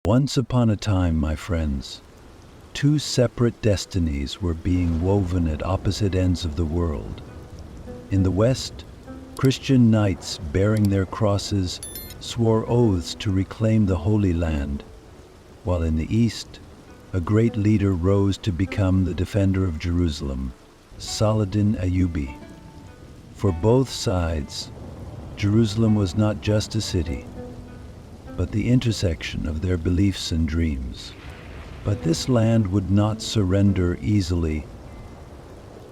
Once upon a time, my friends, two separate destinies were being woven at opposite ends of the world. In the West, Christian knights bearing their crosses swore oaths to reclaim the Holy Land, while in the East, a great leader rose to become the defender of Jerusalem, Saladin Ayyubi. For both sides, Jerusalem was not just a city, but the intersection of their beliefs and dreams. But this land would not surrender easily.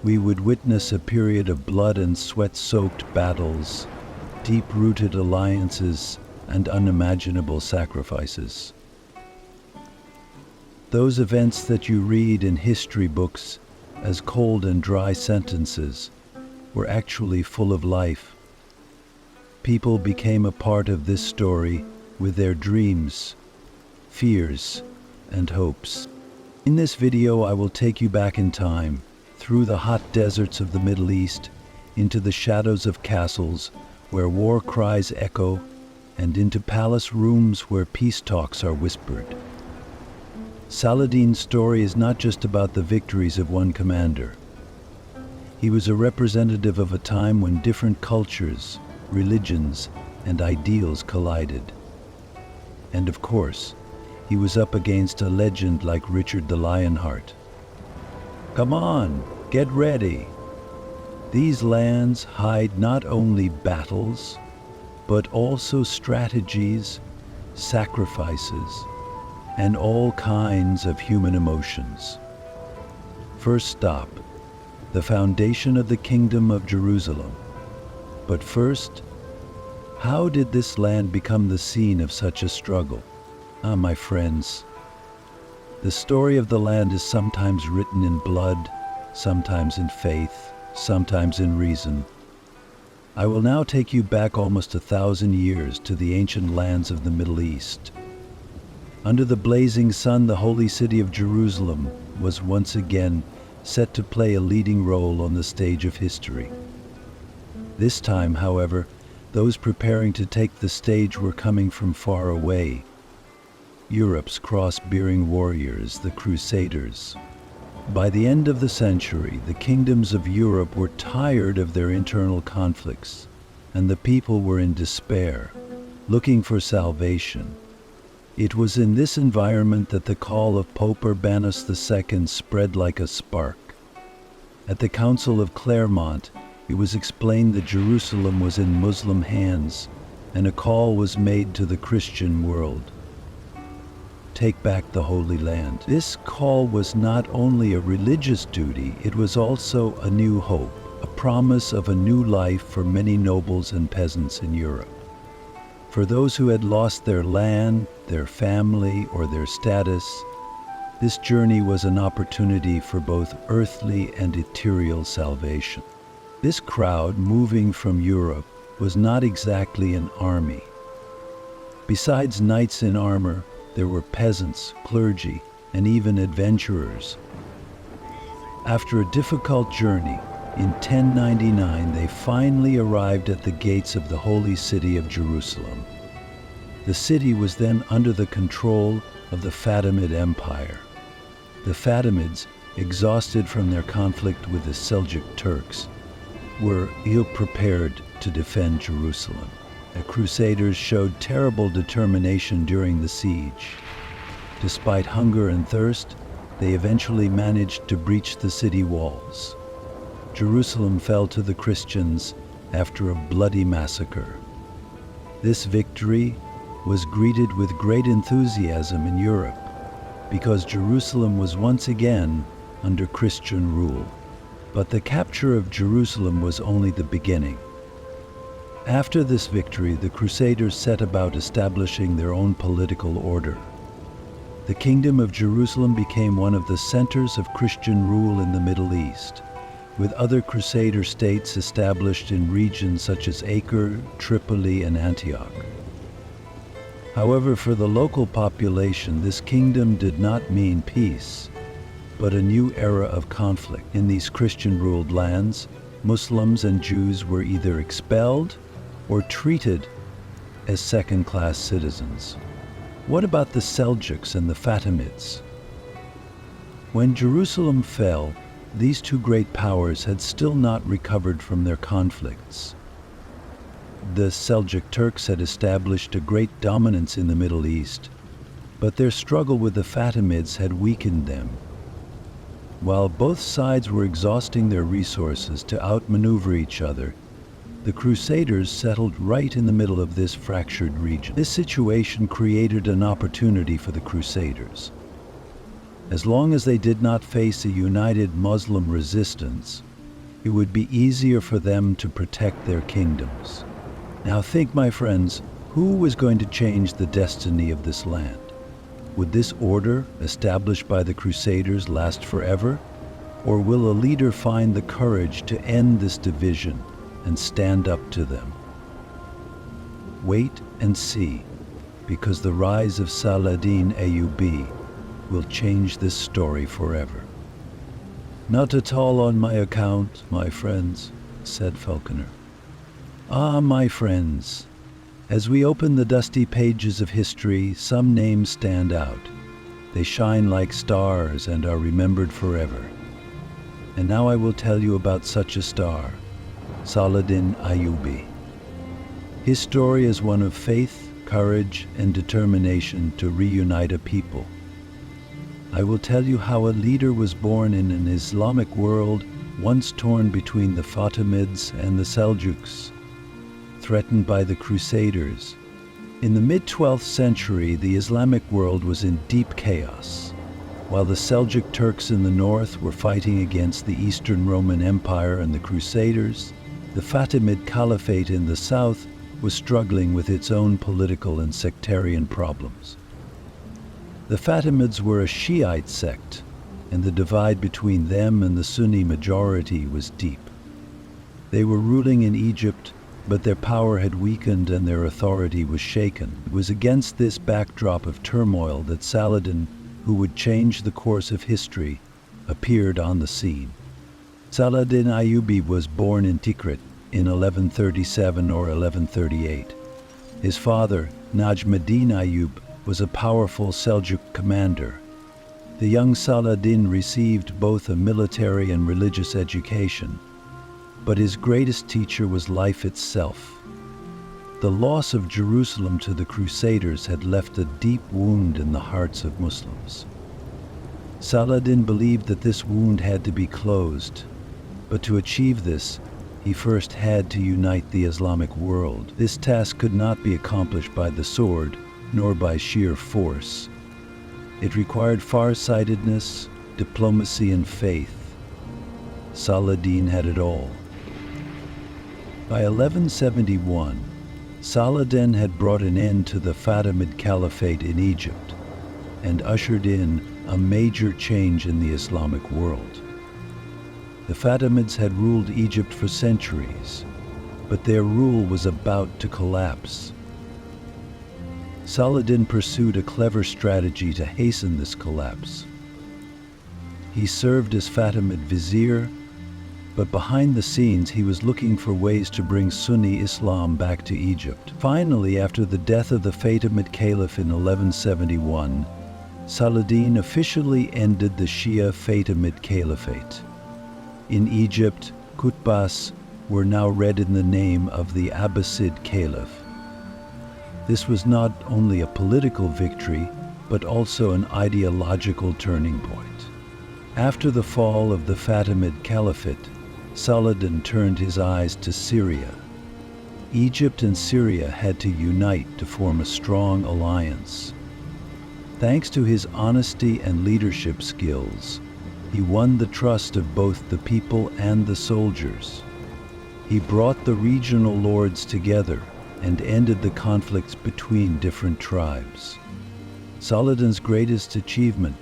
We would witness a period of blood and sweat-soaked battles, deep-rooted alliances, and unimaginable sacrifices. Those events that you read in history books as cold and dry sentences were actually full of life. People became a part of this story with their dreams, fears, and hopes. In this video, I will take you back in time, through the hot deserts of the Middle East, into the shadows of castles where war cries echo, and into palace rooms where peace talks are whispered. Saladin's story is not just about the victories of one commander. He was a representative of a time when different cultures, religions, and ideals collided. And of course, he was up against a legend like Richard the Lionheart. Come on, get ready. These lands hide not only battles, but also strategies, sacrifices, and all kinds of human emotions. First stop, the foundation of the Kingdom of Jerusalem. But first, how did this land become the scene of such a struggle? My friends, the story of the land is sometimes written in blood, sometimes in faith, sometimes in reason. I will now take you back almost 1,000 years to the ancient lands of the Middle East. Under the blazing sun, the holy city of Jerusalem was once again set to play a leading role on the stage of history. This time, however, those preparing to take the stage were coming from far away. Europe's cross-bearing warriors, the Crusaders. By the end of the century, the kingdoms of Europe were tired of their internal conflicts, and the people were in despair, looking for salvation. It was in this environment that the call of Pope Urbanus II spread like a spark. At the Council of Clermont, it was explained that Jerusalem was in Muslim hands, and a call was made to the Christian world. Take back the Holy Land. This call was not only a religious duty, it was also a new hope, a promise of a new life for many nobles and peasants in Europe. For those who had lost their land, their family, or their status, this journey was an opportunity for both earthly and ethereal salvation. This crowd moving from Europe was not exactly an army. Besides knights in armor, there were peasants, clergy, and even adventurers. After a difficult journey, in 1099 they finally arrived at the gates of the holy city of Jerusalem. The city was then under the control of the Fatimid Empire. The Fatimids, exhausted from their conflict with the Seljuk Turks, were ill-prepared to defend Jerusalem. The Crusaders showed terrible determination during the siege. Despite hunger and thirst, they eventually managed to breach the city walls. Jerusalem fell to the Christians after a bloody massacre. This victory was greeted with great enthusiasm in Europe because Jerusalem was once again under Christian rule. But the capture of Jerusalem was only the beginning. After this victory, the Crusaders set about establishing their own political order. The Kingdom of Jerusalem became one of the centers of Christian rule in the Middle East, with other Crusader states established in regions such as Acre, Tripoli, and Antioch. However, for the local population, this kingdom did not mean peace, but a new era of conflict. In these Christian-ruled lands, Muslims and Jews were either expelled or treated as second-class citizens. What about the Seljuks and the Fatimids? When Jerusalem fell, these two great powers had still not recovered from their conflicts. The Seljuk Turks had established a great dominance in the Middle East, but their struggle with the Fatimids had weakened them. While both sides were exhausting their resources to outmaneuver each other, the Crusaders settled right in the middle of this fractured region. This situation created an opportunity for the Crusaders. As long as they did not face a united Muslim resistance, it would be easier for them to protect their kingdoms. Now think, my friends, who was going to change the destiny of this land? Would this order, established by the Crusaders, last forever? Or will a leader find the courage to end this division and stand up to them? Wait and see, because the rise of Saladin Ayyubi will change this story forever. Not at all on my account, my friends, said Falconer. Ah, my friends, as we open the dusty pages of history, some names stand out. They shine like stars and are remembered forever. And now I will tell you about such a star, Saladin Ayyubi. His story is one of faith, courage, and determination to reunite a people. I will tell you how a leader was born in an Islamic world once torn between the Fatimids and the Seljuks, threatened by the Crusaders. In the mid-12th century, the Islamic world was in deep chaos. While the Seljuk Turks in the north were fighting against the Eastern Roman Empire and the Crusaders, the Fatimid Caliphate in the south was struggling with its own political and sectarian problems. The Fatimids were a Shiite sect, and the divide between them and the Sunni majority was deep. They were ruling in Egypt, but their power had weakened and their authority was shaken. It was against this backdrop of turmoil that Saladin, who would change the course of history, appeared on the scene. Saladin Ayyubi was born in Tikrit in 1137 or 1138. His father, Najmuddin Ayyub, was a powerful Seljuk commander. The young Saladin received both a military and religious education, but his greatest teacher was life itself. The loss of Jerusalem to the Crusaders had left a deep wound in the hearts of Muslims. Saladin believed that this wound had to be closed, but to achieve this, he first had to unite the Islamic world. This task could not be accomplished by the sword, nor by sheer force. It required far-sightedness, diplomacy, and faith. Saladin had it all. By 1171, Saladin had brought an end to the Fatimid Caliphate in Egypt and ushered in a major change in the Islamic world. The Fatimids had ruled Egypt for centuries, but their rule was about to collapse. Saladin pursued a clever strategy to hasten this collapse. He served as Fatimid vizier, but behind the scenes he was looking for ways to bring Sunni Islam back to Egypt. Finally, after the death of the Fatimid Caliph in 1171, Saladin officially ended the Shia Fatimid Caliphate. In Egypt, khutbahs were now read in the name of the Abbasid Caliph. This was not only a political victory, but also an ideological turning point. After the fall of the Fatimid Caliphate, Saladin turned his eyes to Syria. Egypt and Syria had to unite to form a strong alliance. Thanks to his honesty and leadership skills, he won the trust of both the people and the soldiers. He brought the regional lords together and ended the conflicts between different tribes. Saladin's greatest achievement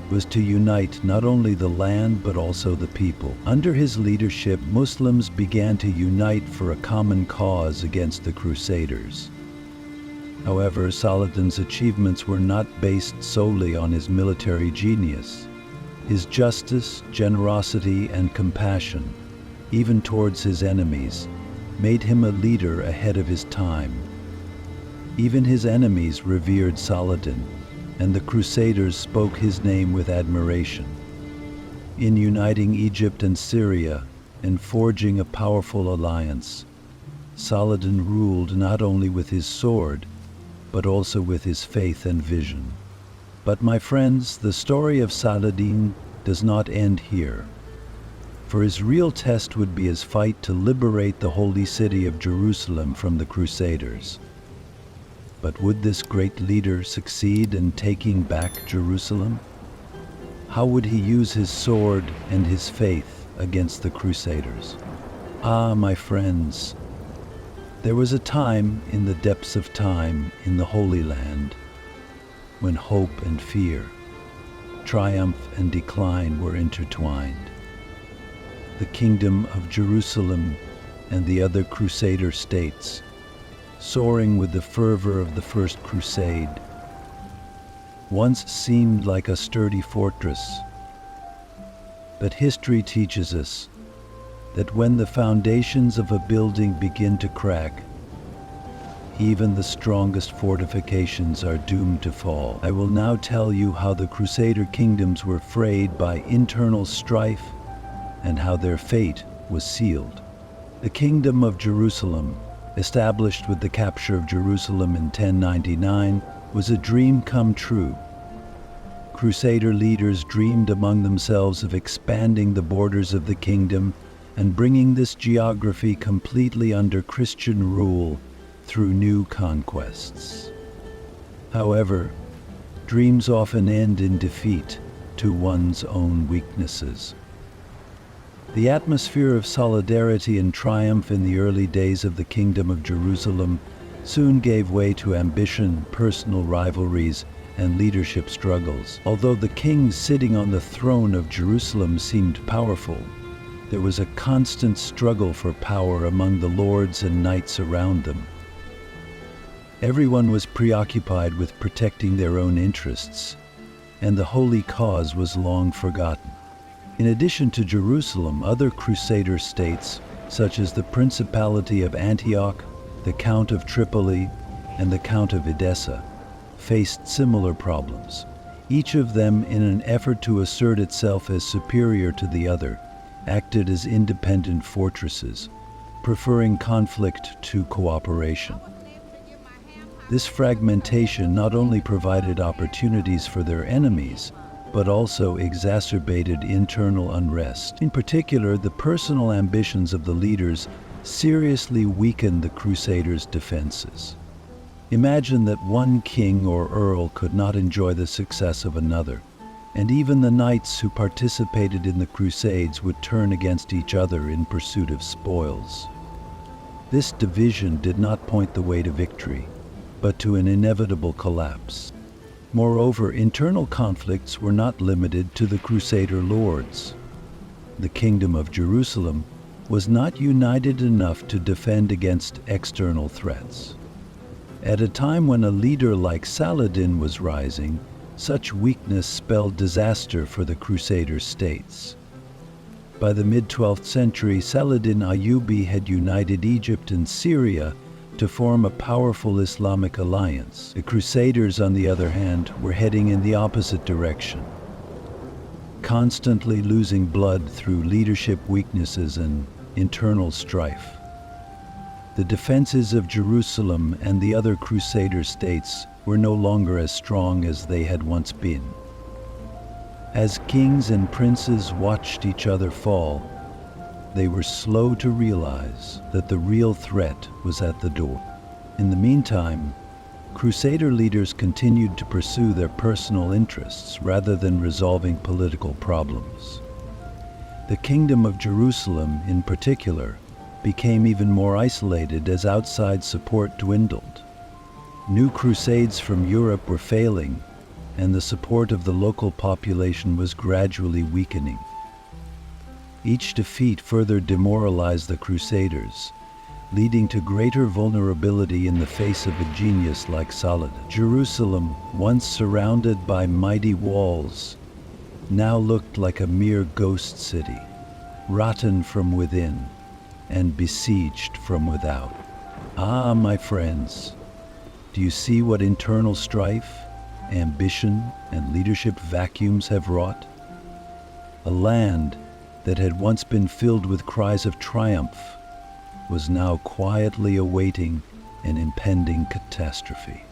was to unite not only the land but also the people. Under his leadership, Muslims began to unite for a common cause against the Crusaders. However, Saladin's achievements were not based solely on his military genius. His justice, generosity, and compassion even towards his enemies, made him a leader ahead of his time. Even his enemies revered Saladin, and the Crusaders spoke his name with admiration. In uniting Egypt and Syria and forging a powerful alliance, Saladin ruled not only with his sword, but also with his faith and vision. But my friends, the story of Saladin does not end here. For his real test would be his fight to liberate the holy city of Jerusalem from the Crusaders. But would this great leader succeed in taking back Jerusalem? How would he use his sword and his faith against the Crusaders? Ah, my friends, there was a time in the depths of time in the Holy Land when hope and fear, triumph and decline were intertwined. The kingdom of Jerusalem and the other Crusader states, soaring with the fervor of the First Crusade, once seemed like a sturdy fortress. But history teaches us that when the foundations of a building begin to crack, even the strongest fortifications are doomed to fall. I will now tell you how the Crusader kingdoms were frayed by internal strife and how their fate was sealed. The Kingdom of Jerusalem, established with the capture of Jerusalem in 1099, was a dream come true. Crusader leaders dreamed among themselves of expanding the borders of the kingdom and bringing this geography completely under Christian rule through new conquests. However, dreams often end in defeat to one's own weaknesses. The atmosphere of solidarity and triumph in the early days of the Kingdom of Jerusalem soon gave way to ambition, personal rivalries, and leadership struggles. Although the king sitting on the throne of Jerusalem seemed powerful, there was a constant struggle for power among the lords and knights around them. Everyone was preoccupied with protecting their own interests, and the holy cause was long forgotten. In addition to Jerusalem, other Crusader states, such as the Principality of Antioch, the Count of Tripoli, and the Count of Edessa, faced similar problems. Each of them, in an effort to assert itself as superior to the other, acted as independent fortresses, preferring conflict to cooperation. This fragmentation not only provided opportunities for their enemies, but also exacerbated internal unrest. In particular, the personal ambitions of the leaders seriously weakened the Crusaders' defenses. Imagine that one king or earl could not enjoy the success of another, and even the knights who participated in the Crusades would turn against each other in pursuit of spoils. This division did not point the way to victory, but to an inevitable collapse. Moreover, internal conflicts were not limited to the Crusader lords. The Kingdom of Jerusalem was not united enough to defend against external threats. At a time when a leader like Saladin was rising, such weakness spelled disaster for the Crusader states. By the mid-12th century, Saladin Ayyubi had united Egypt and Syria to form a powerful Islamic alliance. The Crusaders, on the other hand, were heading in the opposite direction, constantly losing blood through leadership weaknesses and internal strife. The defenses of Jerusalem and the other Crusader states were no longer as strong as they had once been. As kings and princes watched each other fall, they were slow to realize that the real threat was at the door. In the meantime, Crusader leaders continued to pursue their personal interests rather than resolving political problems. The Kingdom of Jerusalem, in particular, became even more isolated as outside support dwindled. New crusades from Europe were failing, and the support of the local population was gradually weakening. Each defeat further demoralized the Crusaders, leading to greater vulnerability in the face of a genius like Saladin. Jerusalem, once surrounded by mighty walls, now looked like a mere ghost city, rotten from within and besieged from without. Ah, my friends, do you see what internal strife, ambition, and leadership vacuums have wrought? A land that had once been filled with cries of triumph was now quietly awaiting an impending catastrophe.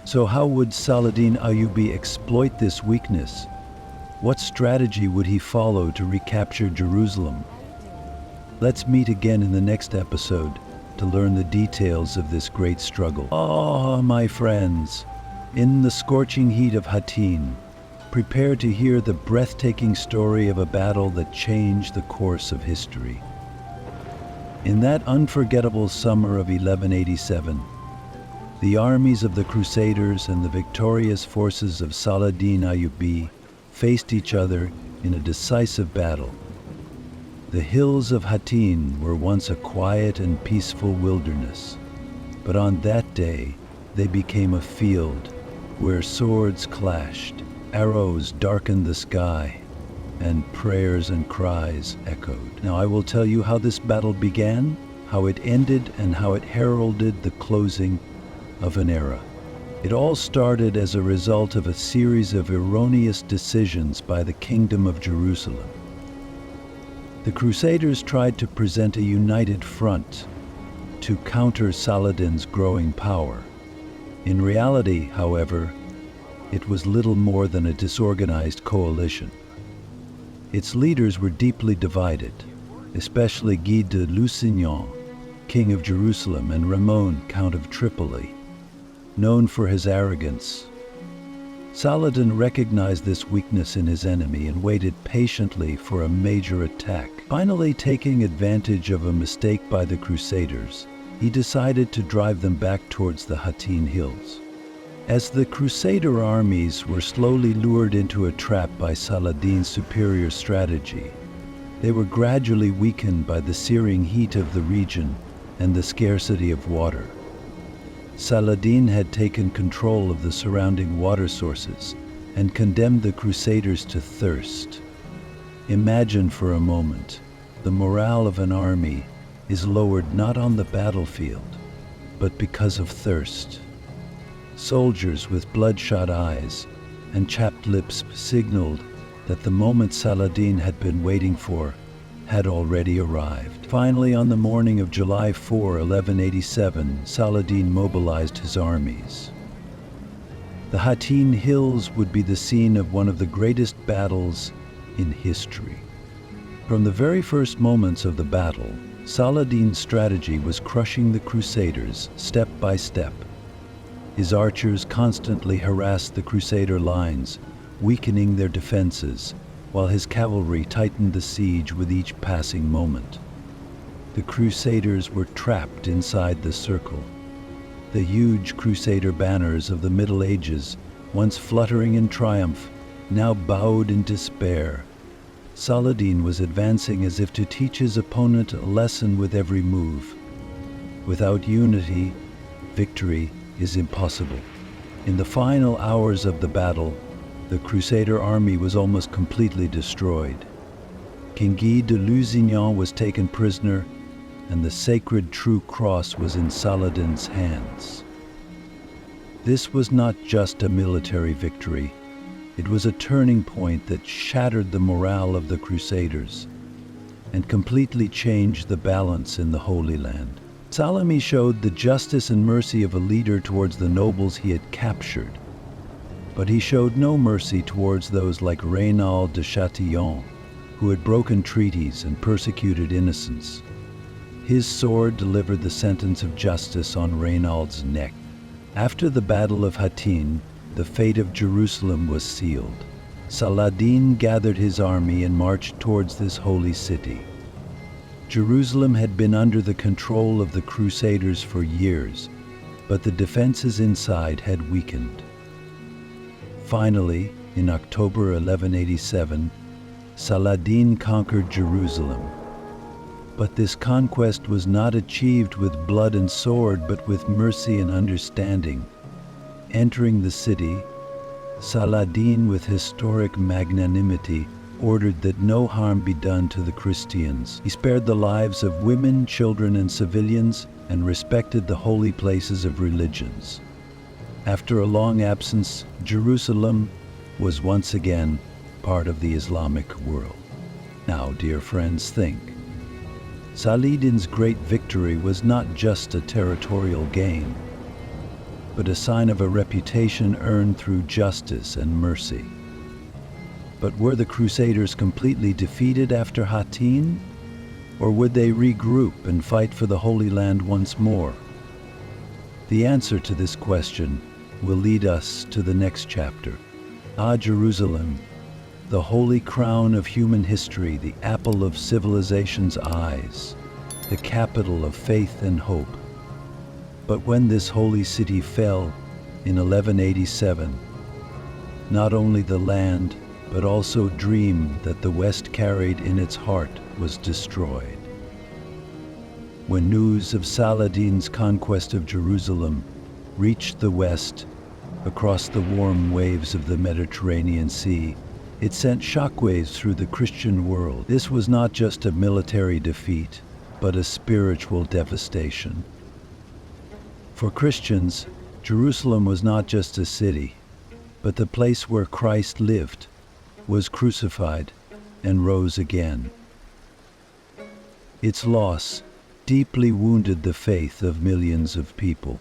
So how would Saladin Ayyubi exploit this weakness? What strategy would he follow to recapture Jerusalem? Let's meet again in the next episode to learn the details of this great struggle. Ah, my friends, in the scorching heat of Hattin, prepare to hear the breathtaking story of a battle that changed the course of history. In that unforgettable summer of 1187, the armies of the Crusaders and the victorious forces of Saladin Ayyubi faced each other in a decisive battle. The hills of Hattin were once a quiet and peaceful wilderness, but on that day they became a field where swords clashed, arrows darkened the sky, and prayers and cries echoed. Now I will tell you how this battle began, how it ended, and how it heralded the closing of an era. It all started as a result of a series of erroneous decisions by the Kingdom of Jerusalem. The Crusaders tried to present a united front to counter Saladin's growing power. In reality, however, it was little more than a disorganized coalition. Its leaders were deeply divided, especially Guy de Lusignan, King of Jerusalem, and Ramon, Count of Tripoli, known for his arrogance. Saladin recognized this weakness in his enemy and waited patiently for a major attack. Finally, taking advantage of a mistake by the Crusaders, he decided to drive them back towards the Hattin hills. As the Crusader armies were slowly lured into a trap by Saladin's superior strategy, they were gradually weakened by the searing heat of the region and the scarcity of water. Saladin had taken control of the surrounding water sources and condemned the Crusaders to thirst. Imagine for a moment, the morale of an army is lowered not on the battlefield, but because of thirst. Soldiers with bloodshot eyes and chapped lips signaled that the moment Saladin had been waiting for had already arrived. Finally, on the morning of July 4, 1187, Saladin mobilized his armies. The Hattin Hills would be the scene of one of the greatest battles in history. From the very first moments of the battle, Saladin's strategy was crushing the Crusaders step by step. His archers constantly harassed the Crusader lines, weakening their defenses, while his cavalry tightened the siege with each passing moment. The Crusaders were trapped inside the circle. The huge Crusader banners of the Middle Ages, once fluttering in triumph, now bowed in despair. Saladin was advancing as if to teach his opponent a lesson with every move. Without unity, victory is impossible. In the final hours of the battle, the Crusader army was almost completely destroyed. King Guy de Lusignan was taken prisoner, and the sacred True Cross was in Saladin's hands. This was not just a military victory. It was a turning point that shattered the morale of the Crusaders and completely changed the balance in the Holy Land. Saladin showed the justice and mercy of a leader towards the nobles he had captured, but he showed no mercy towards those like Raynald de Chatillon, who had broken treaties and persecuted innocents. His sword delivered the sentence of justice on Raynald's neck. After the Battle of Hattin, the fate of Jerusalem was sealed. Saladin gathered his army and marched towards this holy city. Jerusalem had been under the control of the Crusaders for years, but the defenses inside had weakened. Finally, in October 1187, Saladin conquered Jerusalem. But this conquest was not achieved with blood and sword, but with mercy and understanding. Entering the city, Saladin, with historic magnanimity, ordered that no harm be done to the Christians. He spared the lives of women, children, and civilians, and respected the holy places of religions. After a long absence, Jerusalem was once again part of the Islamic world. Now, dear friends, think. Saladin's great victory was not just a territorial gain, but a sign of a reputation earned through justice and mercy. But were the Crusaders completely defeated after Hattin? Or would they regroup and fight for the Holy Land once more? The answer to this question will lead us to the next chapter. Jerusalem, the holy crown of human history, the apple of civilization's eyes, the capital of faith and hope. But when this holy city fell in 1187, not only the land, but also dream that the West carried in its heart was destroyed. When news of Saladin's conquest of Jerusalem reached the West across the warm waves of the Mediterranean Sea, it sent shockwaves through the Christian world. This was not just a military defeat, but a spiritual devastation. For Christians, Jerusalem was not just a city, but the place where Christ lived, was crucified, and rose again. Its loss deeply wounded the faith of millions of people.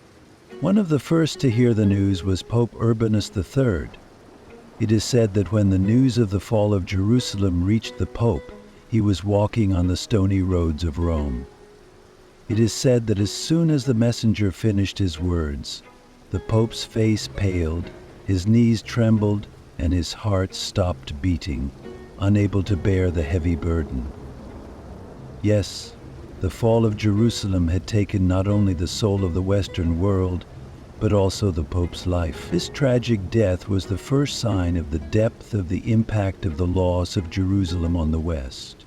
One of the first to hear the news was Pope Urbanus III. It is said that when the news of the fall of Jerusalem reached the Pope, he was walking on the stony roads of Rome. It is said that as soon as the messenger finished his words, the Pope's face paled, his knees trembled, and his heart stopped beating, unable to bear the heavy burden. Yes, the fall of Jerusalem had taken not only the soul of the Western world, but also the Pope's life. This tragic death was the first sign of the depth of the impact of the loss of Jerusalem on the West.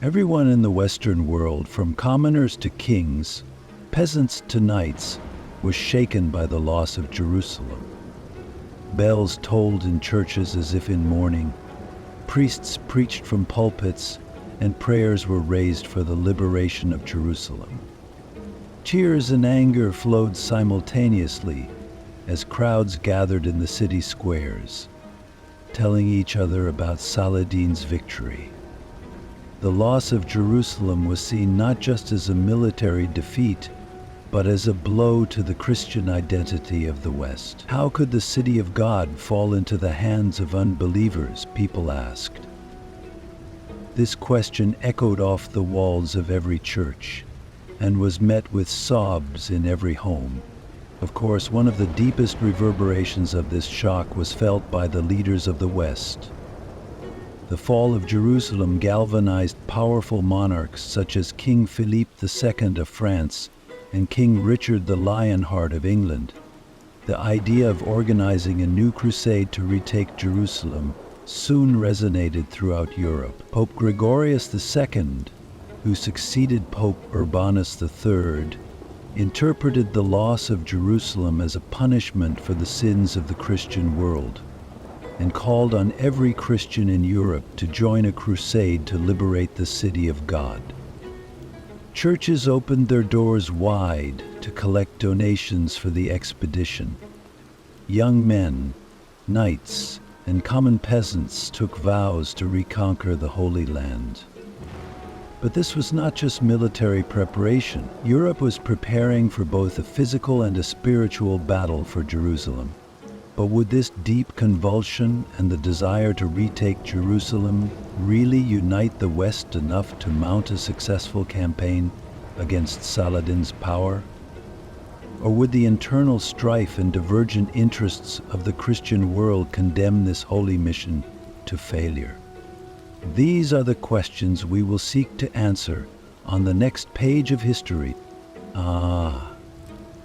Everyone in the Western world, from commoners to kings, peasants to knights, was shaken by the loss of Jerusalem. Bells tolled in churches as if in mourning, priests preached from pulpits, and prayers were raised for the liberation of Jerusalem. Tears and anger flowed simultaneously as crowds gathered in the city squares, telling each other about Saladin's victory. The loss of Jerusalem was seen not just as a military defeat, but as a blow to the Christian identity of the West. How could the city of God fall into the hands of unbelievers, people asked. This question echoed off the walls of every church and was met with sobs in every home. Of course, one of the deepest reverberations of this shock was felt by the leaders of the West. The fall of Jerusalem galvanized powerful monarchs such as King Philippe II of France and King Richard the Lionheart of England. The idea of organizing a new crusade to retake Jerusalem soon resonated throughout Europe. Pope Gregorius II, who succeeded Pope Urbanus III, interpreted the loss of Jerusalem as a punishment for the sins of the Christian world, and called on every Christian in Europe to join a crusade to liberate the city of God. Churches opened their doors wide to collect donations for the expedition. Young men, knights, and common peasants took vows to reconquer the Holy Land. But this was not just military preparation. Europe was preparing for both a physical and a spiritual battle for Jerusalem. But would this deep convulsion and the desire to retake Jerusalem really unite the West enough to mount a successful campaign against Saladin's power? Or would the internal strife and divergent interests of the Christian world condemn this holy mission to failure? These are the questions we will seek to answer on the next page of history.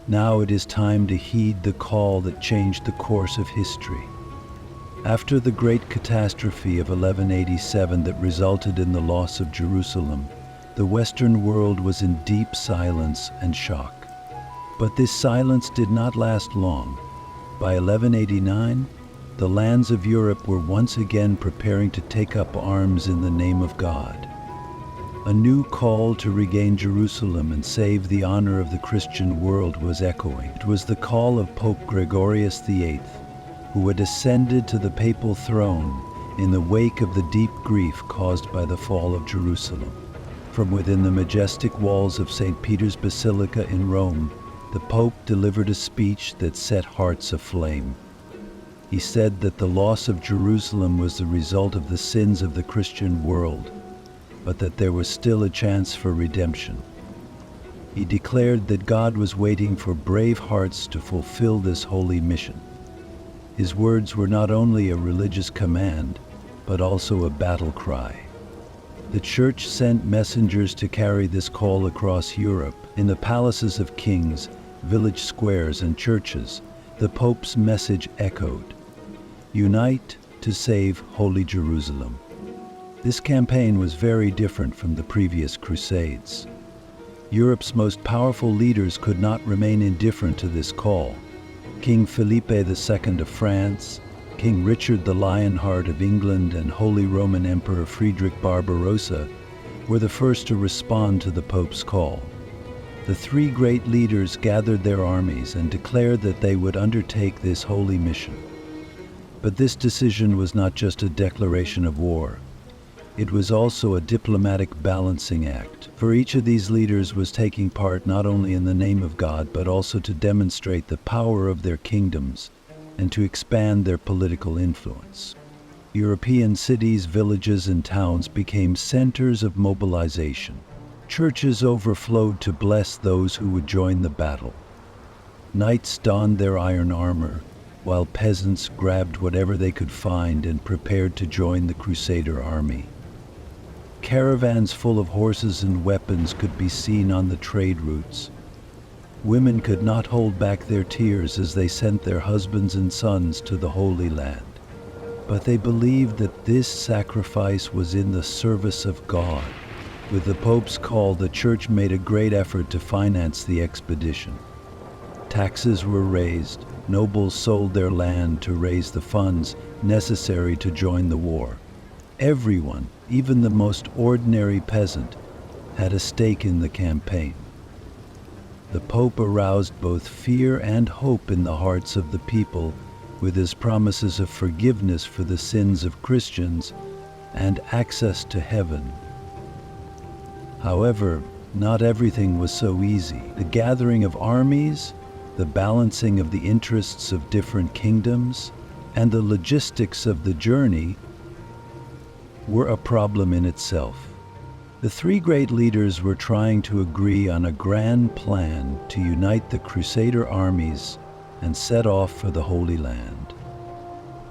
Now it is time to heed the call that changed the course of history. After the great catastrophe of 1187 that resulted in the loss of Jerusalem, the Western world was in deep silence and shock. But this silence did not last long. By 1189, the lands of Europe were once again preparing to take up arms in the name of God. A new call to regain Jerusalem and save the honor of the Christian world was echoing. It was the call of Pope Gregorius VIII, who had ascended to the papal throne in the wake of the deep grief caused by the fall of Jerusalem. From within the majestic walls of St. Peter's Basilica in Rome, the Pope delivered a speech that set hearts aflame. He said that the loss of Jerusalem was the result of the sins of the Christian world, but that there was still a chance for redemption. He declared that God was waiting for brave hearts to fulfill this holy mission. His words were not only a religious command, but also a battle cry. The Church sent messengers to carry this call across Europe. In the palaces of kings, village squares, and churches, the Pope's message echoed: "Unite to save Holy Jerusalem." This campaign was very different from the previous Crusades. Europe's most powerful leaders could not remain indifferent to this call. King Philippe II of France, King Richard the Lionheart of England, and Holy Roman Emperor Friedrich Barbarossa were the first to respond to the Pope's call. The three great leaders gathered their armies and declared that they would undertake this holy mission. But this decision was not just a declaration of war. It was also a diplomatic balancing act, for each of these leaders was taking part not only in the name of God, but also to demonstrate the power of their kingdoms and to expand their political influence. European cities, villages, and towns became centers of mobilization. Churches overflowed to bless those who would join the battle. Knights donned their iron armor, while peasants grabbed whatever they could find and prepared to join the Crusader army. Caravans full of horses and weapons could be seen on the trade routes. Women could not hold back their tears as they sent their husbands and sons to the Holy Land. But they believed that this sacrifice was in the service of God. With the Pope's call, the Church made a great effort to finance the expedition. Taxes were raised, nobles sold their land to raise the funds necessary to join the war. Everyone, even the most ordinary peasant, had a stake in the campaign. The Pope aroused both fear and hope in the hearts of the people with his promises of forgiveness for the sins of Christians and access to heaven. However, not everything was so easy. The gathering of armies, the balancing of the interests of different kingdoms, and the logistics of the journey were a problem in itself. The three great leaders were trying to agree on a grand plan to unite the Crusader armies and set off for the Holy Land.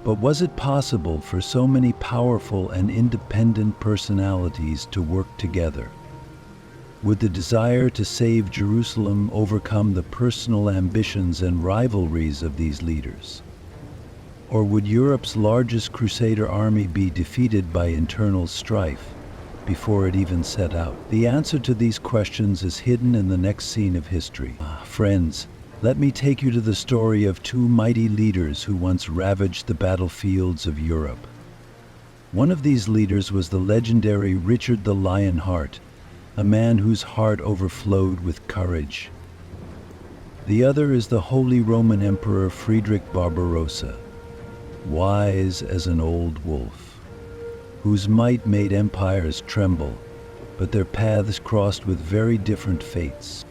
But was it possible for so many powerful and independent personalities to work together? Would the desire to save Jerusalem overcome the personal ambitions and rivalries of these leaders? Or would Europe's largest Crusader army be defeated by internal strife before it even set out? The answer to these questions is hidden in the next scene of history. Friends, let me take you to the story of two mighty leaders who once ravaged the battlefields of Europe. One of these leaders was the legendary Richard the Lionheart, a man whose heart overflowed with courage. The other is the Holy Roman Emperor Friedrich Barbarossa, wise as an old wolf, whose might made empires tremble, but their paths crossed with very different fates.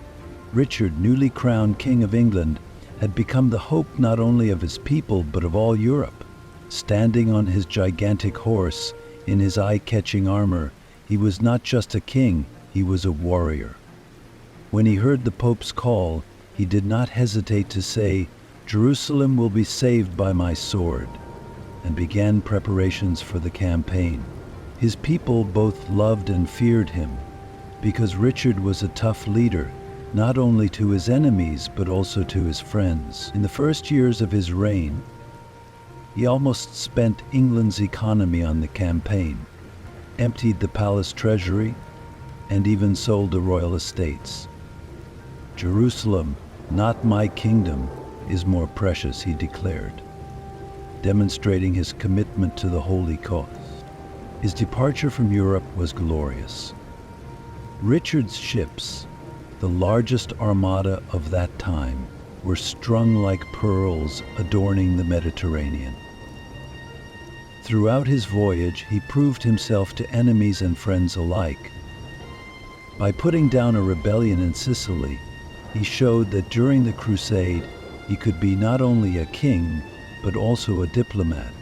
Richard, newly crowned King of England, had become the hope not only of his people but of all Europe. Standing on his gigantic horse, in his eye-catching armor, he was not just a king, he was a warrior. When he heard the Pope's call, he did not hesitate to say, "Jerusalem will be saved by my sword," and began preparations for the campaign. His people both loved and feared him, because Richard was a tough leader, not only to his enemies but also to his friends. In the first years of his reign, he almost spent England's economy on the campaign, emptied the palace treasury, and even sold the royal estates. "Jerusalem, not my kingdom, is more precious," he declared. demonstrating his commitment to the holy cause. His departure from Europe was glorious. Richard's ships, the largest armada of that time, were strung like pearls adorning the Mediterranean. Throughout his voyage, he proved himself to enemies and friends alike. By putting down a rebellion in Sicily, he showed that during the Crusade, he could be not only a king, but also a diplomat.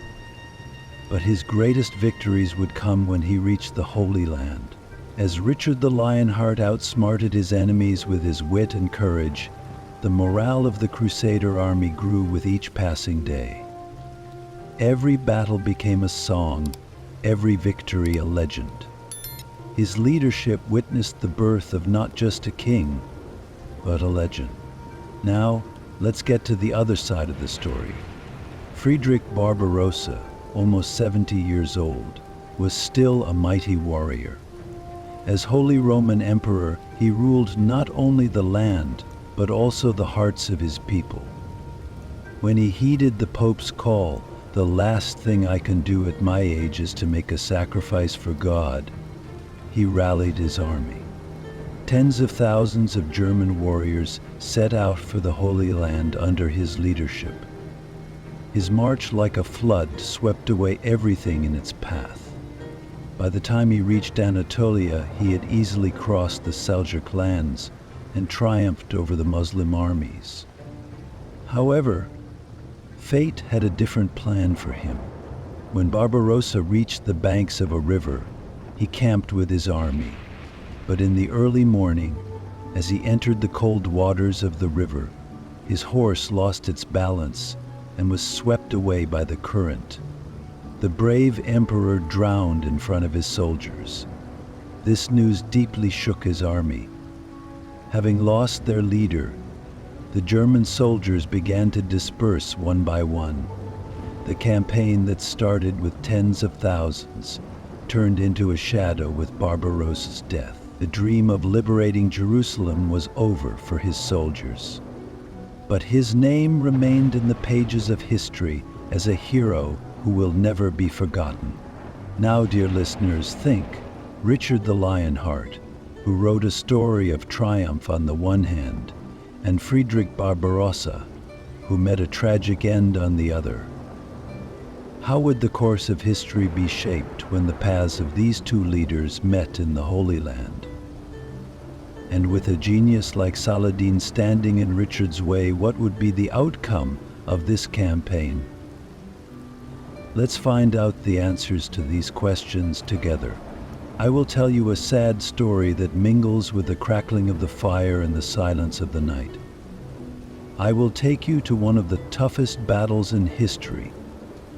But his greatest victories would come when he reached the Holy Land. As Richard the Lionheart outsmarted his enemies with his wit and courage, the morale of the Crusader army grew with each passing day. Every battle became a song, every victory a legend. His leadership witnessed the birth of not just a king, but a legend. Now, let's get to the other side of the story. Friedrich Barbarossa, almost 70 years old, was still a mighty warrior. As Holy Roman Emperor, he ruled not only the land, but also the hearts of his people. When he heeded the Pope's call, "The last thing I can do at my age is to make a sacrifice for God," he rallied his army. Tens of thousands of German warriors set out for the Holy Land under his leadership. His march, like a flood, swept away everything in its path. By the time he reached Anatolia, he had easily crossed the Seljuk lands and triumphed over the Muslim armies. However, fate had a different plan for him. When Barbarossa reached the banks of a river, he camped with his army. But in the early morning, as he entered the cold waters of the river, his horse lost its balance and was swept away by the current. The brave emperor drowned in front of his soldiers. This news deeply shook his army. Having lost their leader, the German soldiers began to disperse one by one. The campaign that started with tens of thousands turned into a shadow with Barbarossa's death. The dream of liberating Jerusalem was over for his soldiers. But his name remained in the pages of history as a hero who will never be forgotten. Now, dear listeners, think Richard the Lionheart, who wrote a story of triumph on the one hand, and Friedrich Barbarossa, who met a tragic end on the other. How would the course of history be shaped when the paths of these two leaders met in the Holy Land? And with a genius like Saladin standing in Richard's way, what would be the outcome of this campaign? Let's find out the answers to these questions together. I will tell you a sad story that mingles with the crackling of the fire and the silence of the night. I will take you to one of the toughest battles in history,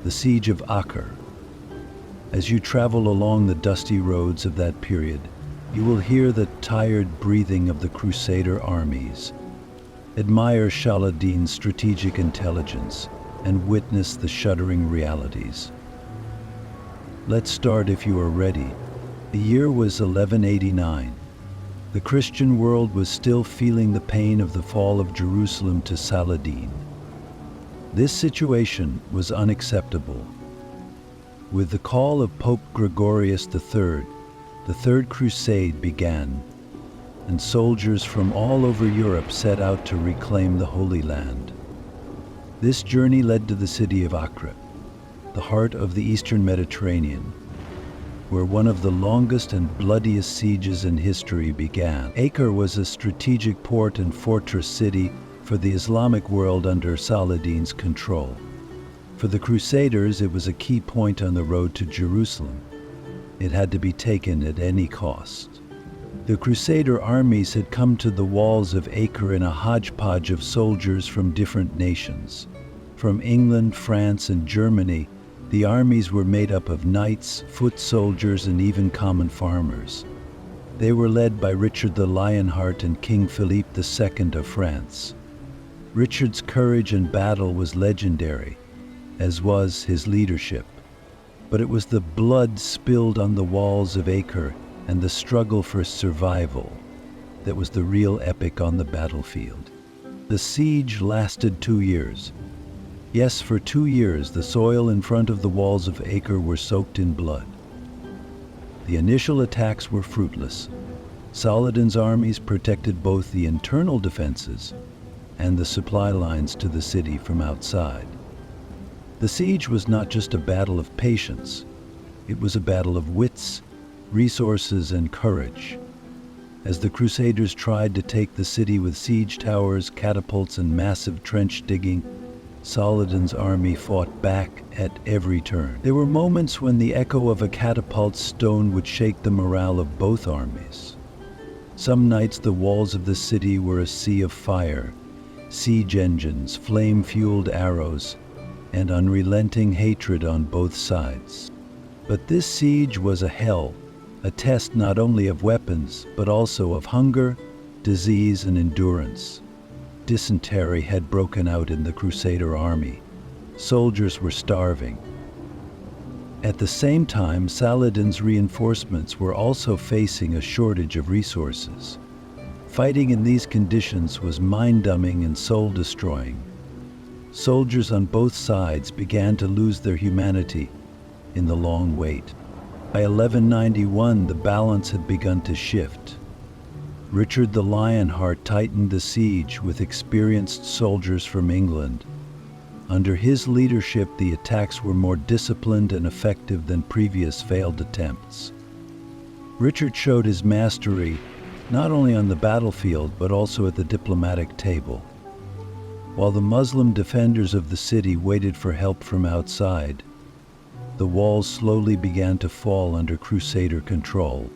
the Siege of Acre. As you travel along the dusty roads of that period, you will hear the tired breathing of the Crusader armies, admire Saladin's strategic intelligence, and witness the shuddering realities. Let's start if you are ready. The year was 1189. The Christian world was still feeling the pain of the fall of Jerusalem to Saladin. This situation was unacceptable. With the call of Pope Gregorius III, the Third Crusade began, and soldiers from all over Europe set out to reclaim the Holy Land. This journey led to the city of Acre, the heart of the Eastern Mediterranean, where one of the longest and bloodiest sieges in history began. Acre was a strategic port and fortress city for the Islamic world under Saladin's control. For the Crusaders, it was a key point on the road to Jerusalem. It had to be taken at any cost. The Crusader armies had come to the walls of Acre in a hodgepodge of soldiers from different nations. From England, France, and Germany, the armies were made up of knights, foot soldiers, and even common farmers. They were led by Richard the Lionheart and King Philippe II of France. Richard's courage in battle was legendary, as was his leadership. But it was the blood spilled on the walls of Acre and the struggle for survival that was the real epic on the battlefield. The siege lasted 2 years. Yes, for 2 years the soil in front of the walls of Acre were soaked in blood. The initial attacks were fruitless. Saladin's armies protected both the internal defenses and the supply lines to the city from outside. The siege was not just a battle of patience, it was a battle of wits, resources, and courage. As the Crusaders tried to take the city with siege towers, catapults, and massive trench digging, Saladin's army fought back at every turn. There were moments when the echo of a catapult stone would shake the morale of both armies. Some nights the walls of the city were a sea of fire, siege engines, flame-fueled arrows, and unrelenting hatred on both sides. But this siege was a hell, a test not only of weapons, but also of hunger, disease, and endurance. Dysentery had broken out in the Crusader army. Soldiers were starving. At the same time, Saladin's reinforcements were also facing a shortage of resources. Fighting in these conditions was mind-numbing and soul-destroying. Soldiers on both sides began to lose their humanity in the long wait. By 1191, the balance had begun to shift. Richard the Lionheart tightened the siege with experienced soldiers from England. Under his leadership, the attacks were more disciplined and effective than previous failed attempts. Richard showed his mastery not only on the battlefield, but also at the diplomatic table. While the Muslim defenders of the city waited for help from outside, the walls slowly began to fall under Crusader control.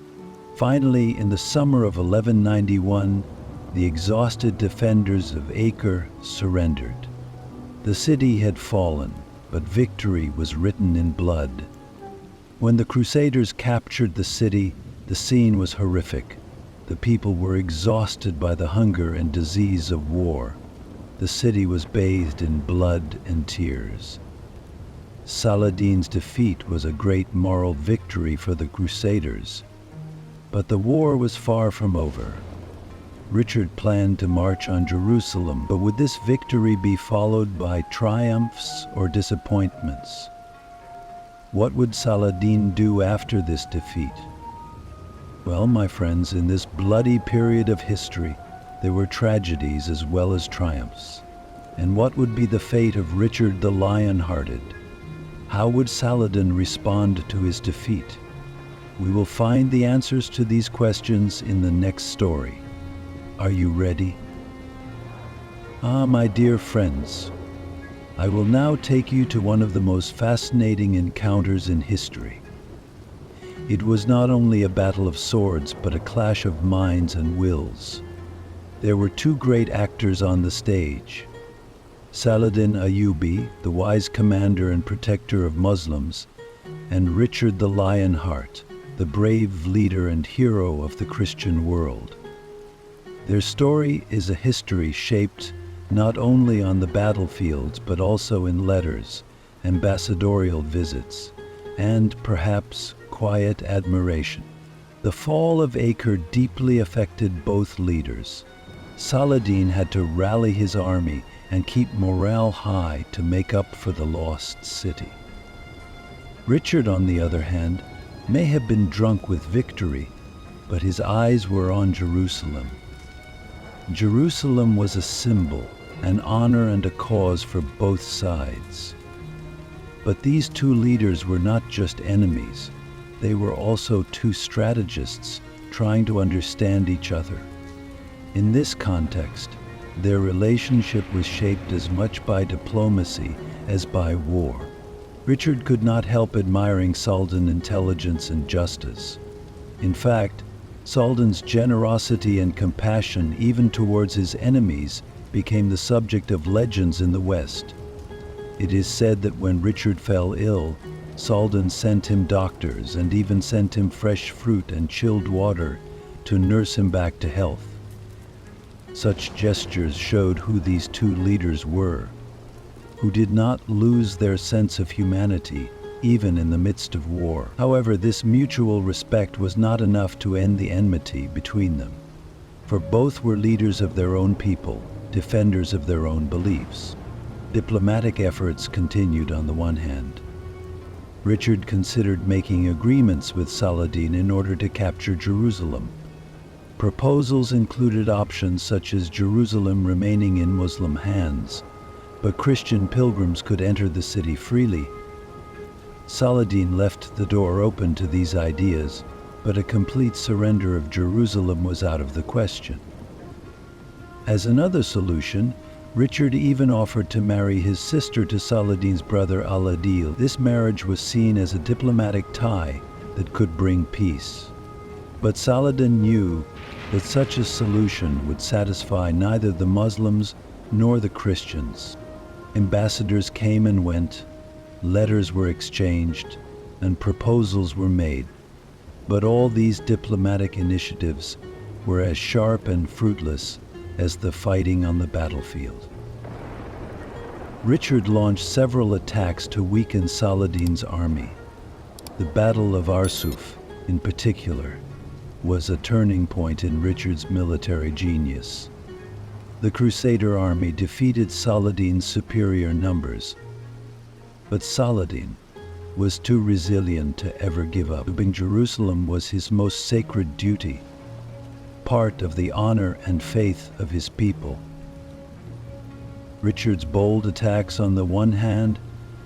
Finally, in the summer of 1191, the exhausted defenders of Acre surrendered. The city had fallen, but victory was written in blood. When the Crusaders captured the city, the scene was horrific. The people were exhausted by the hunger and disease of war. The city was bathed in blood and tears. Saladin's defeat was a great moral victory for the Crusaders. But the war was far from over. Richard planned to march on Jerusalem, but would this victory be followed by triumphs or disappointments? What would Saladin do after this defeat? Well, my friends, in this bloody period of history, there were tragedies as well as triumphs. And what would be the fate of Richard the Lionhearted? How would Saladin respond to his defeat? We will find the answers to these questions in the next story. Are you ready? My dear friends, I will now take you to one of the most fascinating encounters in history. It was not only a battle of swords, but a clash of minds and wills. There were two great actors on the stage. Saladin Ayyubi, the wise commander and protector of Muslims, and Richard the Lionheart, the brave leader and hero of the Christian world. Their story is a history shaped not only on the battlefields, but also in letters, ambassadorial visits, and perhaps quiet admiration. The fall of Acre deeply affected both leaders. Saladin had to rally his army and keep morale high to make up for the lost city. Richard, on the other hand, may have been drunk with victory, but his eyes were on Jerusalem. Jerusalem was a symbol, an honor and a cause for both sides. But these two leaders were not just enemies. They were also two strategists trying to understand each other. In this context, their relationship was shaped as much by diplomacy as by war. Richard could not help admiring Saladin's intelligence and justice. In fact, Saladin's generosity and compassion, even towards his enemies, became the subject of legends in the West. It is said that when Richard fell ill, Saladin sent him doctors and even sent him fresh fruit and chilled water to nurse him back to health. Such gestures showed who these two leaders were, who did not lose their sense of humanity, even in the midst of war. However, this mutual respect was not enough to end the enmity between them, for both were leaders of their own people, defenders of their own beliefs. Diplomatic efforts continued on the one hand. Richard considered making agreements with Saladin in order to capture Jerusalem. Proposals included options such as Jerusalem remaining in Muslim hands, but Christian pilgrims could enter the city freely. Saladin left the door open to these ideas, but a complete surrender of Jerusalem was out of the question. As another solution, Richard even offered to marry his sister to Saladin's brother Al-Adil. This marriage was seen as a diplomatic tie that could bring peace. But Saladin knew that such a solution would satisfy neither the Muslims nor the Christians. Ambassadors came and went, letters were exchanged, and proposals were made. But all these diplomatic initiatives were as sharp and fruitless as the fighting on the battlefield. Richard launched several attacks to weaken Saladin's army. The Battle of Arsuf, in particular, was a turning point in Richard's military genius. The Crusader army defeated Saladin's superior numbers, but Saladin was too resilient to ever give up. Keeping Jerusalem was his most sacred duty, part of the honor and faith of his people. Richard's bold attacks on the one hand,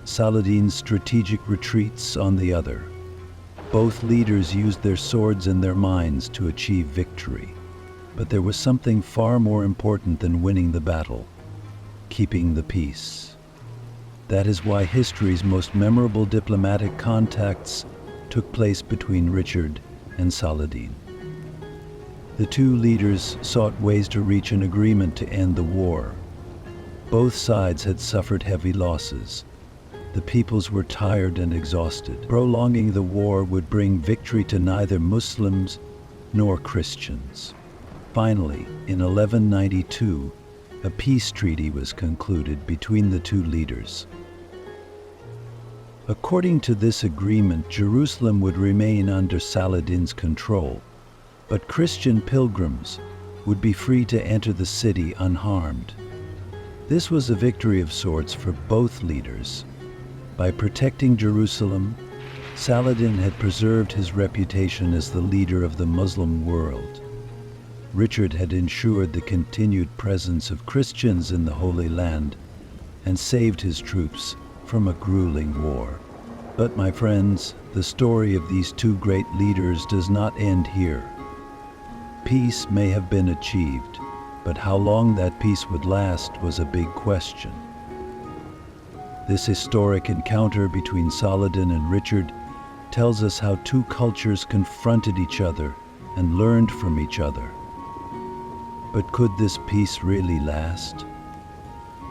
Saladin's strategic retreats on the other. Both leaders used their swords and their minds to achieve victory. But there was something far more important than winning the battle: keeping the peace. That is why history's most memorable diplomatic contacts took place between Richard and Saladin. The two leaders sought ways to reach an agreement to end the war. Both sides had suffered heavy losses. The peoples were tired and exhausted. Prolonging the war would bring victory to neither Muslims nor Christians. Finally, in 1192, a peace treaty was concluded between the two leaders. According to this agreement, Jerusalem would remain under Saladin's control, but Christian pilgrims would be free to enter the city unharmed. This was a victory of sorts for both leaders. By protecting Jerusalem, Saladin had preserved his reputation as the leader of the Muslim world. Richard had ensured the continued presence of Christians in the Holy Land and saved his troops from a grueling war. But my friends, the story of these two great leaders does not end here. Peace may have been achieved, but how long that peace would last was a big question. This historic encounter between Saladin and Richard tells us how two cultures confronted each other and learned from each other. But could this peace really last?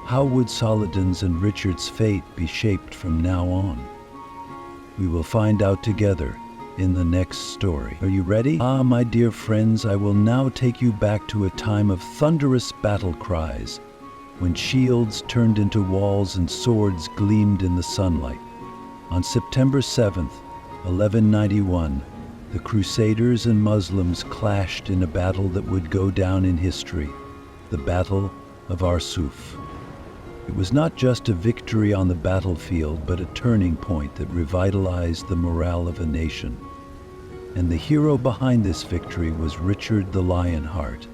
How would Saladin's and Richard's fate be shaped from now on? We will find out together in the next story. Are you ready? My dear friends, I will now take you back to a time of thunderous battle cries, when shields turned into walls and swords gleamed in the sunlight. On September 7th, 1191, the Crusaders and Muslims clashed in a battle that would go down in history, the Battle of Arsuf. It was not just a victory on the battlefield, but a turning point that revitalized the morale of a nation. And the hero behind this victory was Richard the Lionheart,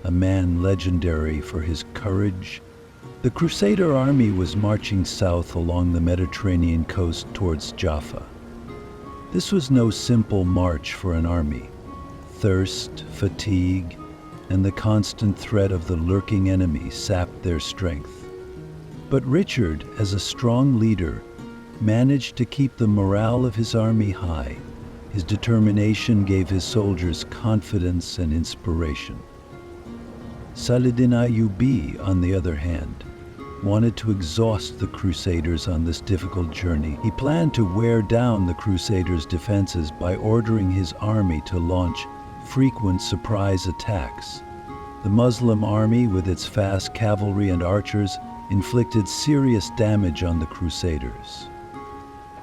a man legendary for his courage. The Crusader army was marching south along the Mediterranean coast towards Jaffa. This was no simple march for an army. Thirst, fatigue, and the constant threat of the lurking enemy sapped their strength. But Richard, as a strong leader, managed to keep the morale of his army high. His determination gave his soldiers confidence and inspiration. Saladin Ayyubi, on the other hand, wanted to exhaust the Crusaders on this difficult journey. He planned to wear down the Crusaders' defenses by ordering his army to launch frequent surprise attacks. The Muslim army, with its fast cavalry and archers, inflicted serious damage on the Crusaders.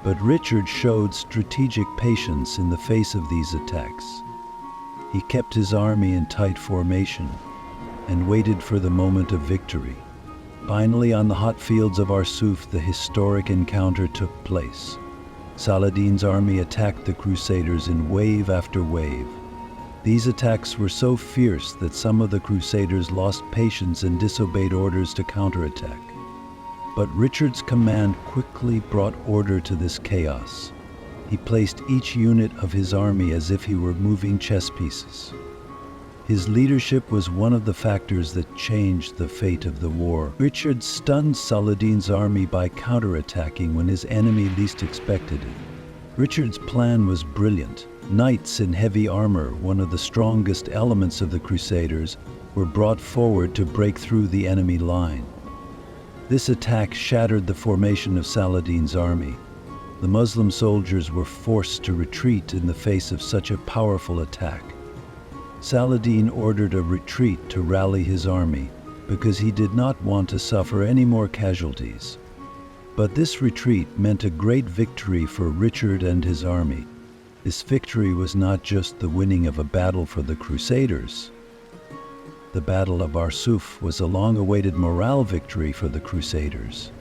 But Richard showed strategic patience in the face of these attacks. He kept his army in tight formation and waited for the moment of victory. Finally, on the hot fields of Arsuf, the historic encounter took place. Saladin's army attacked the Crusaders in wave after wave. These attacks were so fierce that some of the Crusaders lost patience and disobeyed orders to counterattack. But Richard's command quickly brought order to this chaos. He placed each unit of his army as if he were moving chess pieces. His leadership was one of the factors that changed the fate of the war. Richard stunned Saladin's army by counterattacking when his enemy least expected it. Richard's plan was brilliant. Knights in heavy armor, one of the strongest elements of the Crusaders, were brought forward to break through the enemy line. This attack shattered the formation of Saladin's army. The Muslim soldiers were forced to retreat in the face of such a powerful attack. Saladin ordered a retreat to rally his army because he did not want to suffer any more casualties. But this retreat meant a great victory for Richard and his army. This victory was not just the winning of a battle for the Crusaders. The Battle of Arsuf was a long-awaited morale victory for the Crusaders.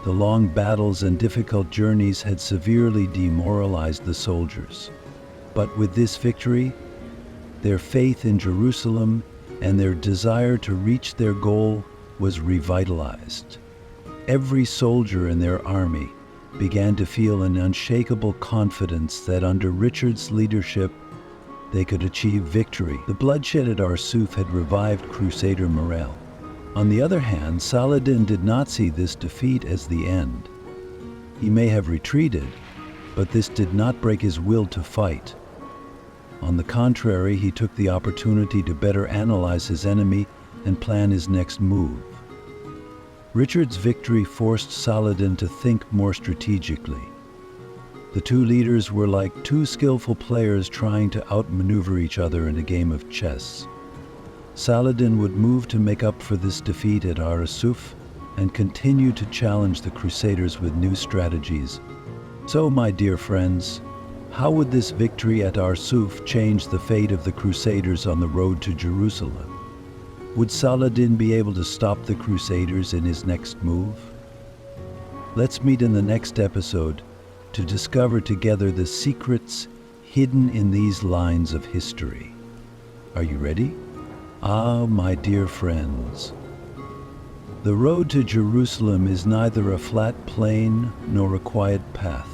The long battles and difficult journeys had severely demoralized the soldiers. But with this victory, their faith in Jerusalem and their desire to reach their goal was revitalized. Every soldier in their army began to feel an unshakable confidence that under Richard's leadership, they could achieve victory. The bloodshed at Arsuf had revived Crusader morale. On the other hand, Saladin did not see this defeat as the end. He may have retreated, but this did not break his will to fight. On the contrary, he took the opportunity to better analyze his enemy and plan his next move. Richard's victory forced Saladin to think more strategically. The two leaders were like two skillful players trying to outmaneuver each other in a game of chess. Saladin would move to make up for this defeat at Arsuf and continue to challenge the Crusaders with new strategies. So, my dear friends, how would this victory at Arsuf change the fate of the Crusaders on the road to Jerusalem? Would Saladin be able to stop the Crusaders in his next move? Let's meet in the next episode to discover together the secrets hidden in these lines of history. Are you ready? Ah, my dear friends. The road to Jerusalem is neither a flat plain nor a quiet path.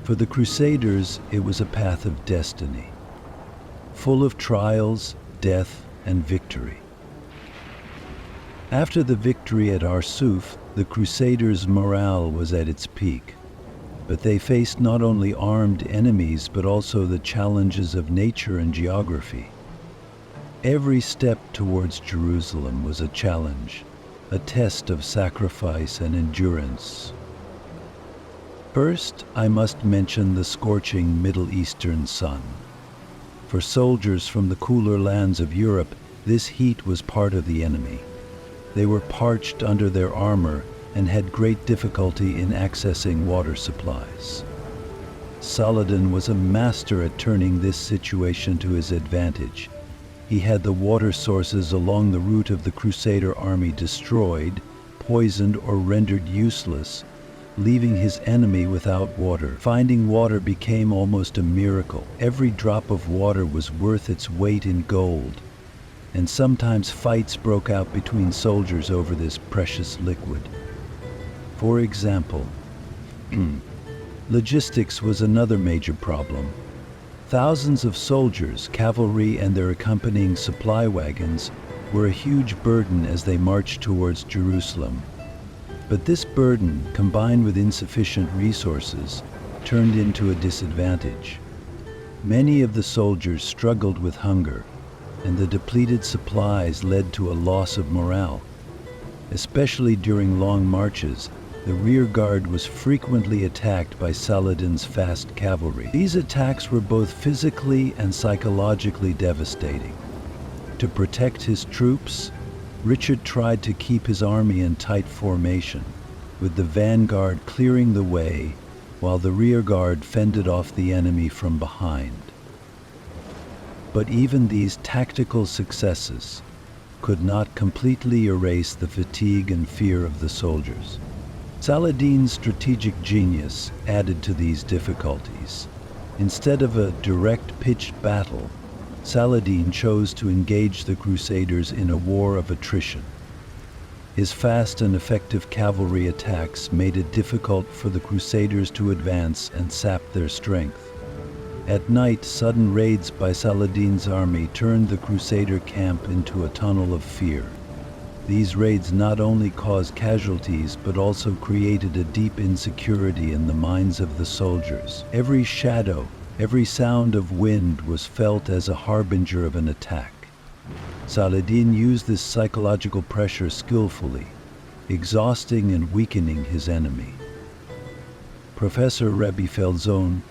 For the Crusaders, it was a path of destiny, full of trials, death, and victory. After the victory at Arsuf, the Crusaders' morale was at its peak. But they faced not only armed enemies, but also the challenges of nature and geography. Every step towards Jerusalem was a challenge, a test of sacrifice and endurance. First, I must mention the scorching Middle Eastern sun. For soldiers from the cooler lands of Europe, this heat was part of the enemy. They were parched under their armor and had great difficulty in accessing water supplies. Saladin was a master at turning this situation to his advantage. He had the water sources along the route of the Crusader army destroyed, poisoned, or rendered useless, leaving his enemy without water. Finding water became almost a miracle. Every drop of water was worth its weight in gold, and sometimes fights broke out between soldiers over this precious liquid. For example, logistics was another major problem. Thousands of soldiers, cavalry, and their accompanying supply wagons were a huge burden as they marched towards Jerusalem. But this burden, combined with insufficient resources, turned into a disadvantage. Many of the soldiers struggled with hunger, and the depleted supplies led to a loss of morale. Especially during long marches, the rear guard was frequently attacked by Saladin's fast cavalry. These attacks were both physically and psychologically devastating. To protect his troops, Richard tried to keep his army in tight formation, with the vanguard clearing the way while the rear guard fended off the enemy from behind. But even these tactical successes could not completely erase the fatigue and fear of the soldiers. Saladin's strategic genius added to these difficulties. Instead of a direct pitched battle, Saladin chose to engage the Crusaders in a war of attrition. His fast and effective cavalry attacks made it difficult for the Crusaders to advance and sap their strength. At night, sudden raids by Saladin's army turned the Crusader camp into a tunnel of fear. These raids not only caused casualties but also created a deep insecurity in the minds of the soldiers. Every shadow, every sound of wind was felt as a harbinger of an attack. Saladin used this psychological pressure skillfully, exhausting and weakening his enemy. Professor Rebbe Felzon.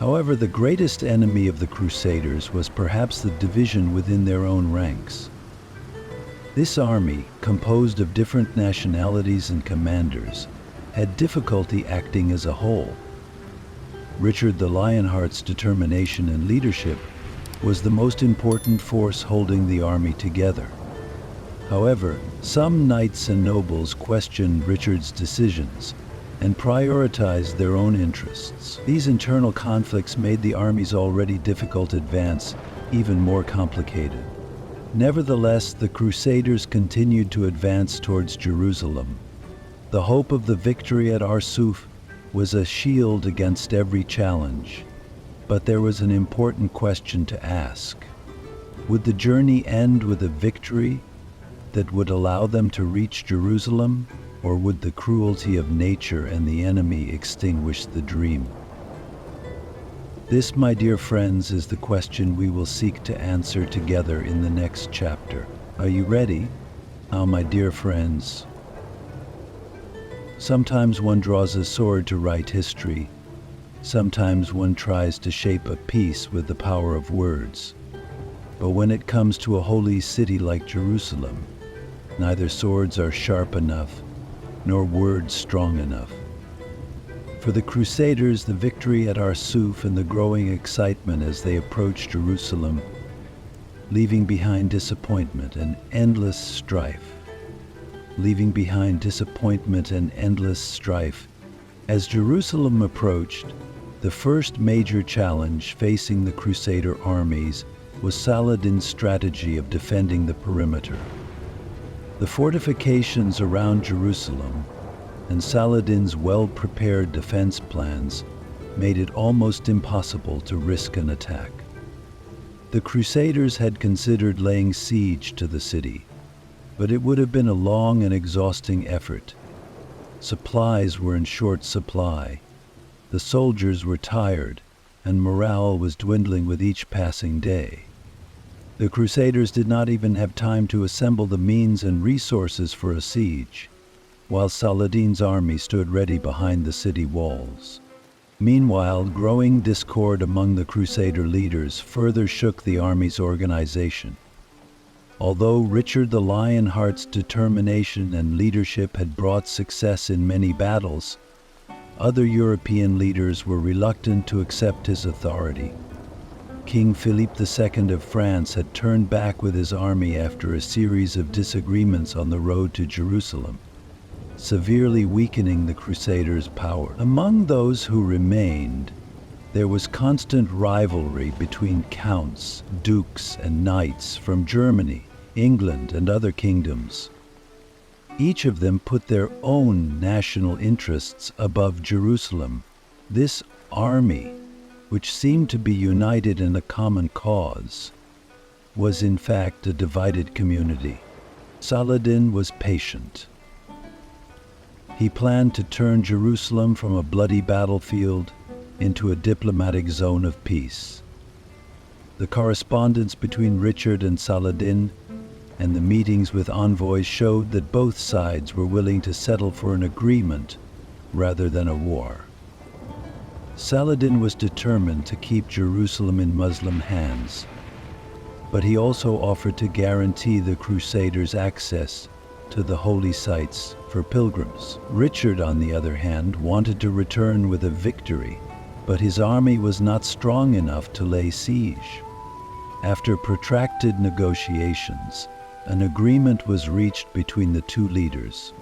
However, the greatest enemy of the Crusaders was perhaps the division within their own ranks. This army, composed of different nationalities and commanders, had difficulty acting as a whole. Richard the Lionheart's determination and leadership was the most important force holding the army together. However, some knights and nobles questioned Richard's decisions and prioritized their own interests. These internal conflicts made the army's already difficult advance even more complicated. Nevertheless, the Crusaders continued to advance towards Jerusalem. The hope of the victory at Arsuf was a shield against every challenge. But there was an important question to ask. Would the journey end with a victory that would allow them to reach Jerusalem, or would the cruelty of nature and the enemy extinguish the dream? This, my dear friends, is the question we will seek to answer together in the next chapter. Are you ready? My dear friends. Sometimes one draws a sword to write history. Sometimes one tries to shape a peace with the power of words. But when it comes to a holy city like Jerusalem, neither swords are sharp enough, nor words strong enough. For the Crusaders, the victory at Arsuf and the growing excitement as they approached Jerusalem, leaving behind disappointment and endless strife. Leaving behind disappointment and endless strife. As Jerusalem approached, the first major challenge facing the Crusader armies was Saladin's strategy of defending the perimeter. The fortifications around Jerusalem and Saladin's well-prepared defense plans made it almost impossible to risk an attack. The Crusaders had considered laying siege to the city, but it would have been a long and exhausting effort. Supplies were in short supply. The soldiers were tired, and morale was dwindling with each passing day. The Crusaders did not even have time to assemble the means and resources for a siege, while Saladin's army stood ready behind the city walls. Meanwhile, growing discord among the Crusader leaders further shook the army's organization. Although Richard the Lionheart's determination and leadership had brought success in many battles, other European leaders were reluctant to accept his authority. King Philippe II of France had turned back with his army after a series of disagreements on the road to Jerusalem, severely weakening the Crusaders' power. Among those who remained, there was constant rivalry between counts, dukes, and knights from Germany, England, and other kingdoms. Each of them put their own national interests above Jerusalem. This army, which seemed to be united in a common cause, was in fact a divided community. Saladin was patient. He planned to turn Jerusalem from a bloody battlefield into a diplomatic zone of peace. The correspondence between Richard and Saladin and the meetings with envoys showed that both sides were willing to settle for an agreement rather than a war. Saladin was determined to keep Jerusalem in Muslim hands, but he also offered to guarantee the Crusaders access to the holy sites for pilgrims. Richard, on the other hand, wanted to return with a victory, but his army was not strong enough to lay siege. After protracted negotiations, an agreement was reached between the two leaders.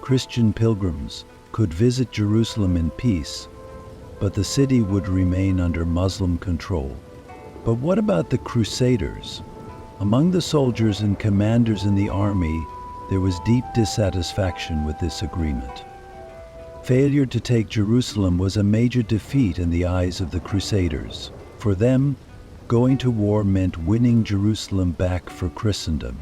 Christian pilgrims could visit Jerusalem in peace, but the city would remain under Muslim control. But what about the Crusaders? Among the soldiers and commanders in the army, there was deep dissatisfaction with this agreement. Failure to take Jerusalem was a major defeat in the eyes of the Crusaders. For them, going to war meant winning Jerusalem back for Christendom.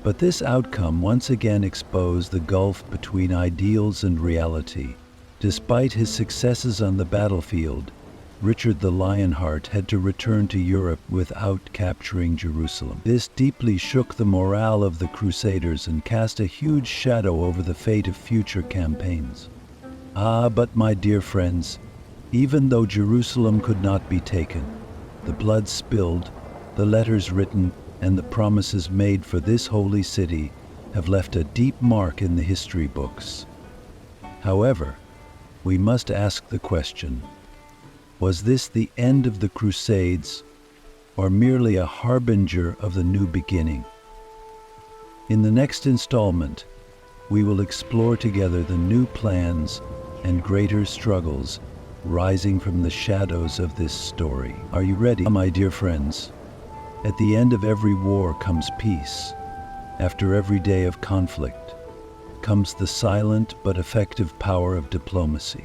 But this outcome once again exposed the gulf between ideals and reality. Despite his successes on the battlefield, Richard the Lionheart had to return to Europe without capturing Jerusalem. This deeply shook the morale of the Crusaders and cast a huge shadow over the fate of future campaigns. But my dear friends, even though Jerusalem could not be taken, the blood spilled, the letters written, and the promises made for this holy city have left a deep mark in the history books. However, we must ask the question, was this the end of the Crusades, or merely a harbinger of the new beginning? In the next installment, we will explore together the new plans and greater struggles rising from the shadows of this story. Are you ready, my dear friends? At the end of every war comes peace. After every day of conflict comes the silent but effective power of diplomacy.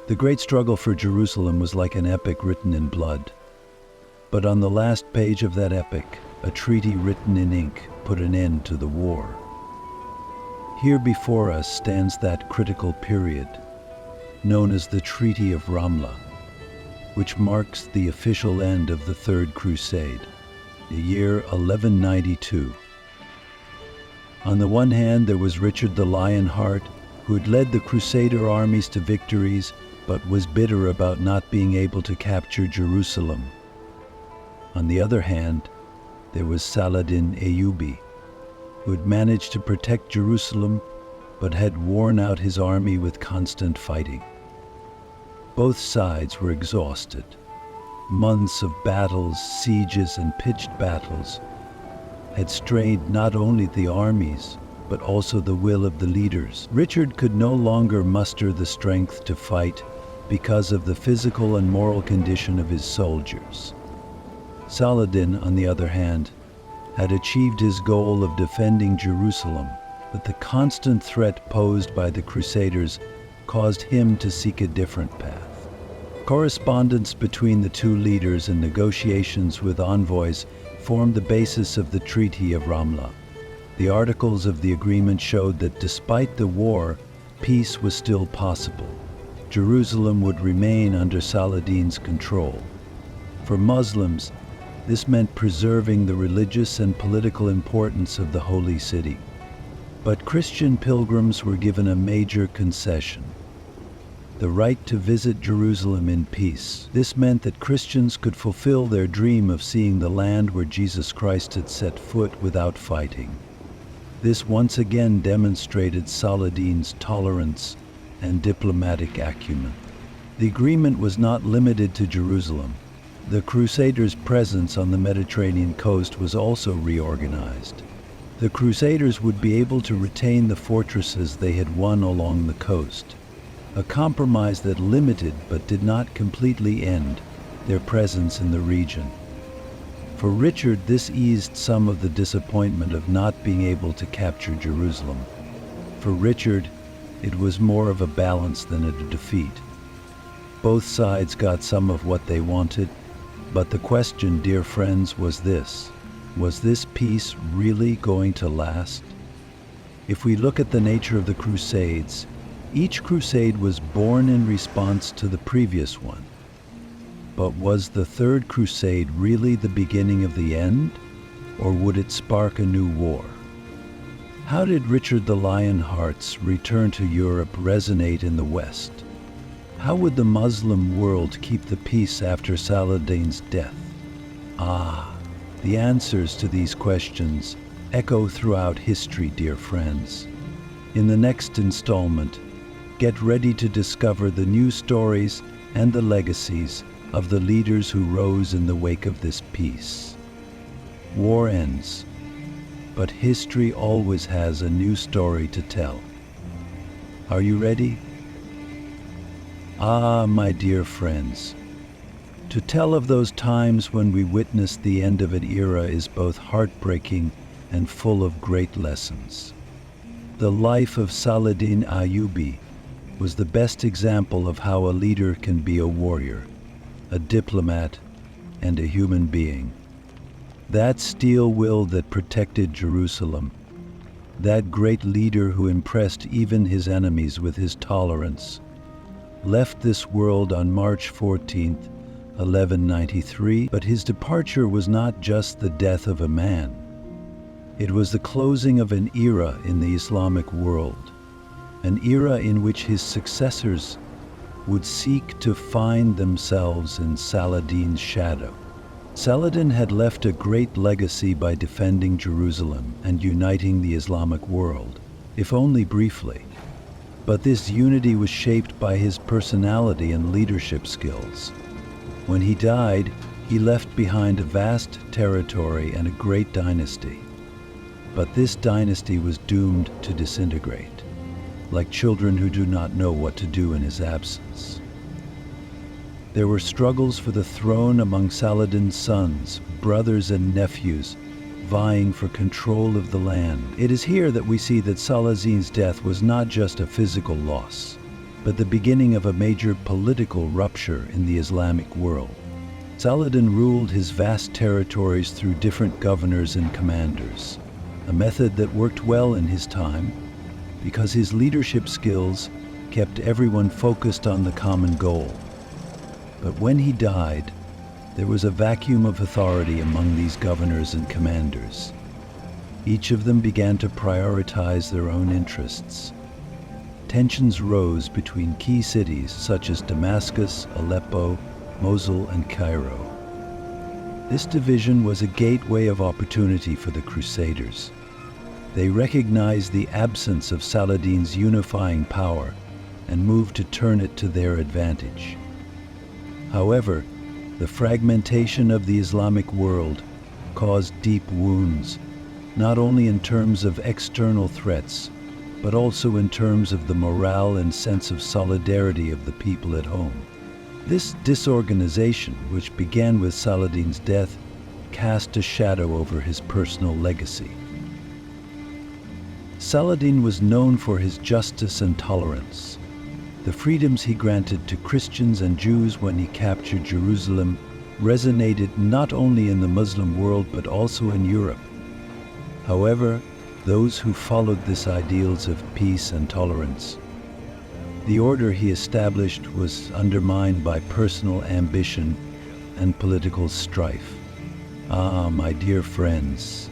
The great struggle for Jerusalem was like an epic written in blood. But on the last page of that epic, a treaty written in ink put an end to the war. Here before us stands that critical period, known as the Treaty of Ramla, which marks the official end of the Third Crusade, the year 1192. On the one hand, there was Richard the Lionheart, who had led the Crusader armies to victories, but was bitter about not being able to capture Jerusalem. On the other hand, there was Saladin Ayyubi, who had managed to protect Jerusalem, but had worn out his army with constant fighting. Both sides were exhausted. Months of battles, sieges, and pitched battles had strained not only the armies, but also the will of the leaders. Richard could no longer muster the strength to fight because of the physical and moral condition of his soldiers. Saladin, on the other hand, had achieved his goal of defending Jerusalem, but the constant threat posed by the Crusaders caused him to seek a different path. Correspondence between the two leaders and negotiations with envoys formed the basis of the Treaty of Ramla. The articles of the agreement showed that despite the war, peace was still possible. Jerusalem would remain under Saladin's control. For Muslims, this meant preserving the religious and political importance of the holy city. But Christian pilgrims were given a major concession: the right to visit Jerusalem in peace. This meant that Christians could fulfill their dream of seeing the land where Jesus Christ had set foot without fighting. This once again demonstrated Saladin's tolerance and diplomatic acumen. The agreement was not limited to Jerusalem. The Crusaders' presence on the Mediterranean coast was also reorganized. The Crusaders would be able to retain the fortresses they had won along the coast, a compromise that limited but did not completely end their presence in the region. For Richard, this eased some of the disappointment of not being able to capture Jerusalem. For Richard, it was more of a balance than a defeat. Both sides got some of what they wanted, but the question, dear friends, was this: was this peace really going to last? If we look at the nature of the Crusades, each crusade was born in response to the previous one. But was the Third Crusade really the beginning of the end, or would it spark a new war? How did Richard the Lionheart's return to Europe resonate in the West? How would the Muslim world keep the peace after Saladin's death? The answers to these questions echo throughout history, dear friends. In the next installment, get ready to discover the new stories and the legacies of the leaders who rose in the wake of this peace. War ends, but history always has a new story to tell. Are you ready? Ah, my dear friends, to tell of those times when we witnessed the end of an era is both heartbreaking and full of great lessons. The life of Saladin Ayyubi was the best example of how a leader can be a warrior, a diplomat, and a human being. That steel will that protected Jerusalem, that great leader who impressed even his enemies with his tolerance, left this world on March 14th, 1193, but his departure was not just the death of a man. It was the closing of an era in the Islamic world, an era in which his successors would seek to find themselves in Saladin's shadow. Saladin had left a great legacy by defending Jerusalem and uniting the Islamic world, if only briefly. But this unity was shaped by his personality and leadership skills. When he died, he left behind a vast territory and a great dynasty. But this dynasty was doomed to disintegrate, like children who do not know what to do in his absence. There were struggles for the throne among Saladin's sons, brothers and nephews, vying for control of the land. It is here that we see that Saladin's death was not just a physical loss, but the beginning of a major political rupture in the Islamic world. Saladin ruled his vast territories through different governors and commanders, a method that worked well in his time because his leadership skills kept everyone focused on the common goal. But when he died, there was a vacuum of authority among these governors and commanders. Each of them began to prioritize their own interests. Tensions rose between key cities such as Damascus, Aleppo, Mosul, and Cairo. This division was a gateway of opportunity for the Crusaders. They recognized the absence of Saladin's unifying power and moved to turn it to their advantage. However, the fragmentation of the Islamic world caused deep wounds, not only in terms of external threats, but also in terms of the morale and sense of solidarity of the people at home. This disorganization, which began with Saladin's death, cast a shadow over his personal legacy. Saladin was known for his justice and tolerance. The freedoms he granted to Christians and Jews when he captured Jerusalem resonated not only in the Muslim world but also in Europe. However, those who followed these ideals of peace and tolerance, the order he established was undermined by personal ambition and political strife. Ah, my dear friends,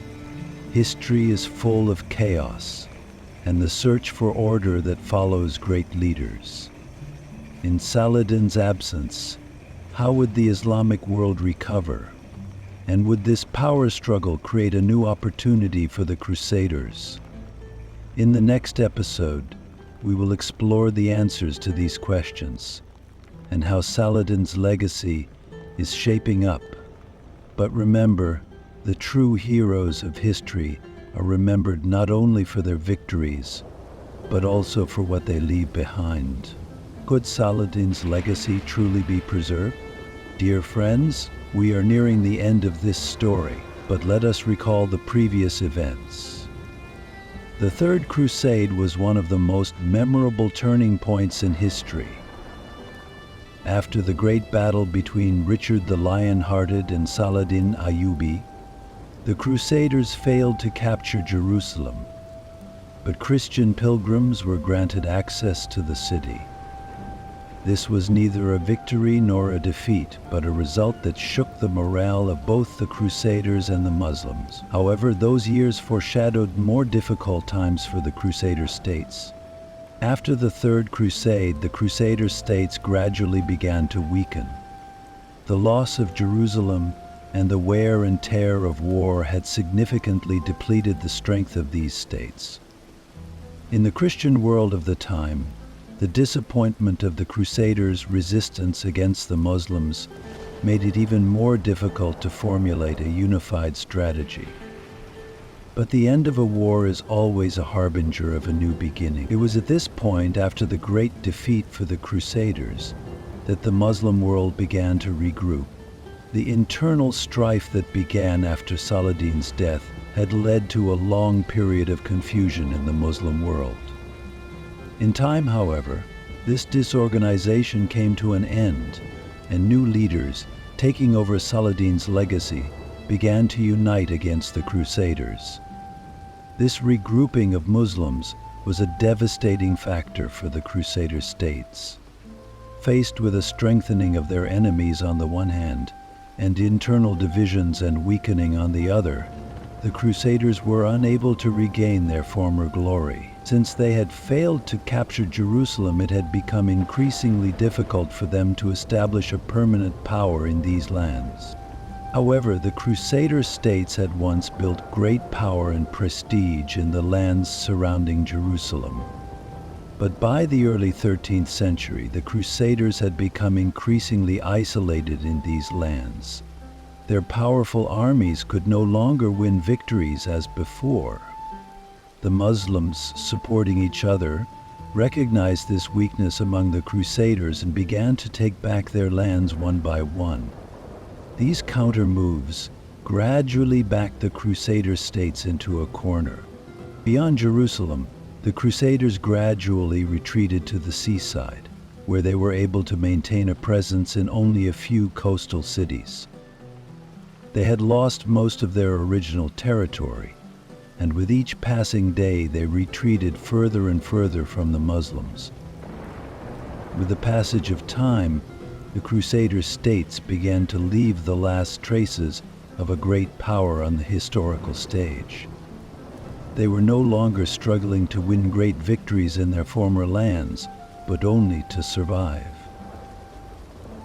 history is full of chaos and the search for order that follows great leaders. In Saladin's absence, how would the Islamic world recover? And would this power struggle create a new opportunity for the Crusaders? In the next episode, we will explore the answers to these questions and how Saladin's legacy is shaping up. But remember, the true heroes of history are remembered not only for their victories, but also for what they leave behind. Could Saladin's legacy truly be preserved? Dear friends, we are nearing the end of this story, but let us recall the previous events. The Third Crusade was one of the most memorable turning points in history. After the great battle between Richard the Lionhearted and Saladin Ayyubi, the Crusaders failed to capture Jerusalem, but Christian pilgrims were granted access to the city. This was neither a victory nor a defeat, but a result that shook the morale of both the Crusaders and the Muslims. However, those years foreshadowed more difficult times for the Crusader states. After the Third Crusade, the Crusader states gradually began to weaken. The loss of Jerusalem and the wear and tear of war had significantly depleted the strength of these states. In the Christian world of the time, the disappointment of the Crusaders' resistance against the Muslims made it even more difficult to formulate a unified strategy. But the end of a war is always a harbinger of a new beginning. It was at this point, after the great defeat for the Crusaders, that the Muslim world began to regroup. The internal strife that began after Saladin's death had led to a long period of confusion in the Muslim world. In time, however, this disorganization came to an end, and new leaders, taking over Saladin's legacy, began to unite against the Crusaders. This regrouping of Muslims was a devastating factor for the Crusader states. Faced with a strengthening of their enemies on the one hand, and internal divisions and weakening on the other, the Crusaders were unable to regain their former glory. Since they had failed to capture Jerusalem, it had become increasingly difficult for them to establish a permanent power in these lands. However, the Crusader states had once built great power and prestige in the lands surrounding Jerusalem. But by the early 13th century, the Crusaders had become increasingly isolated in these lands. Their powerful armies could no longer win victories as before. The Muslims, supporting each other, recognized this weakness among the Crusaders and began to take back their lands one by one. These counter moves gradually backed the Crusader states into a corner. Beyond Jerusalem, the Crusaders gradually retreated to the seaside, where they were able to maintain a presence in only a few coastal cities. They had lost most of their original territory, and with each passing day they retreated further and further from the Muslims. With the passage of time, the Crusader states began to leave the last traces of a great power on the historical stage. They were no longer struggling to win great victories in their former lands, but only to survive.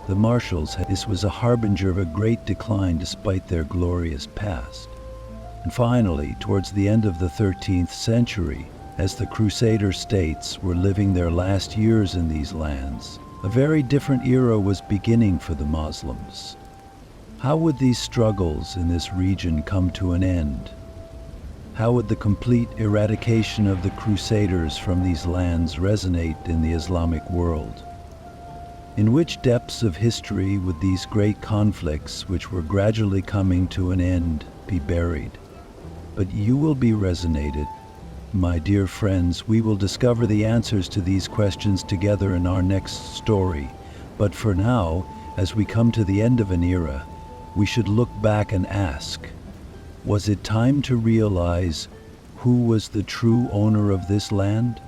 The marshals, this was a harbinger of a great decline despite their glorious past. And finally, towards the end of the 13th century, as the Crusader states were living their last years in these lands, a very different era was beginning for the Muslims. How would these struggles in this region come to an end? How would the complete eradication of the Crusaders from these lands resonate in the Islamic world? In which depths of history would these great conflicts, which were gradually coming to an end, be buried? But you will be resonated. My dear friends, we will discover the answers to these questions together in our next story. But for now, as we come to the end of an era, we should look back and ask, was it time to realize who was the true owner of this land?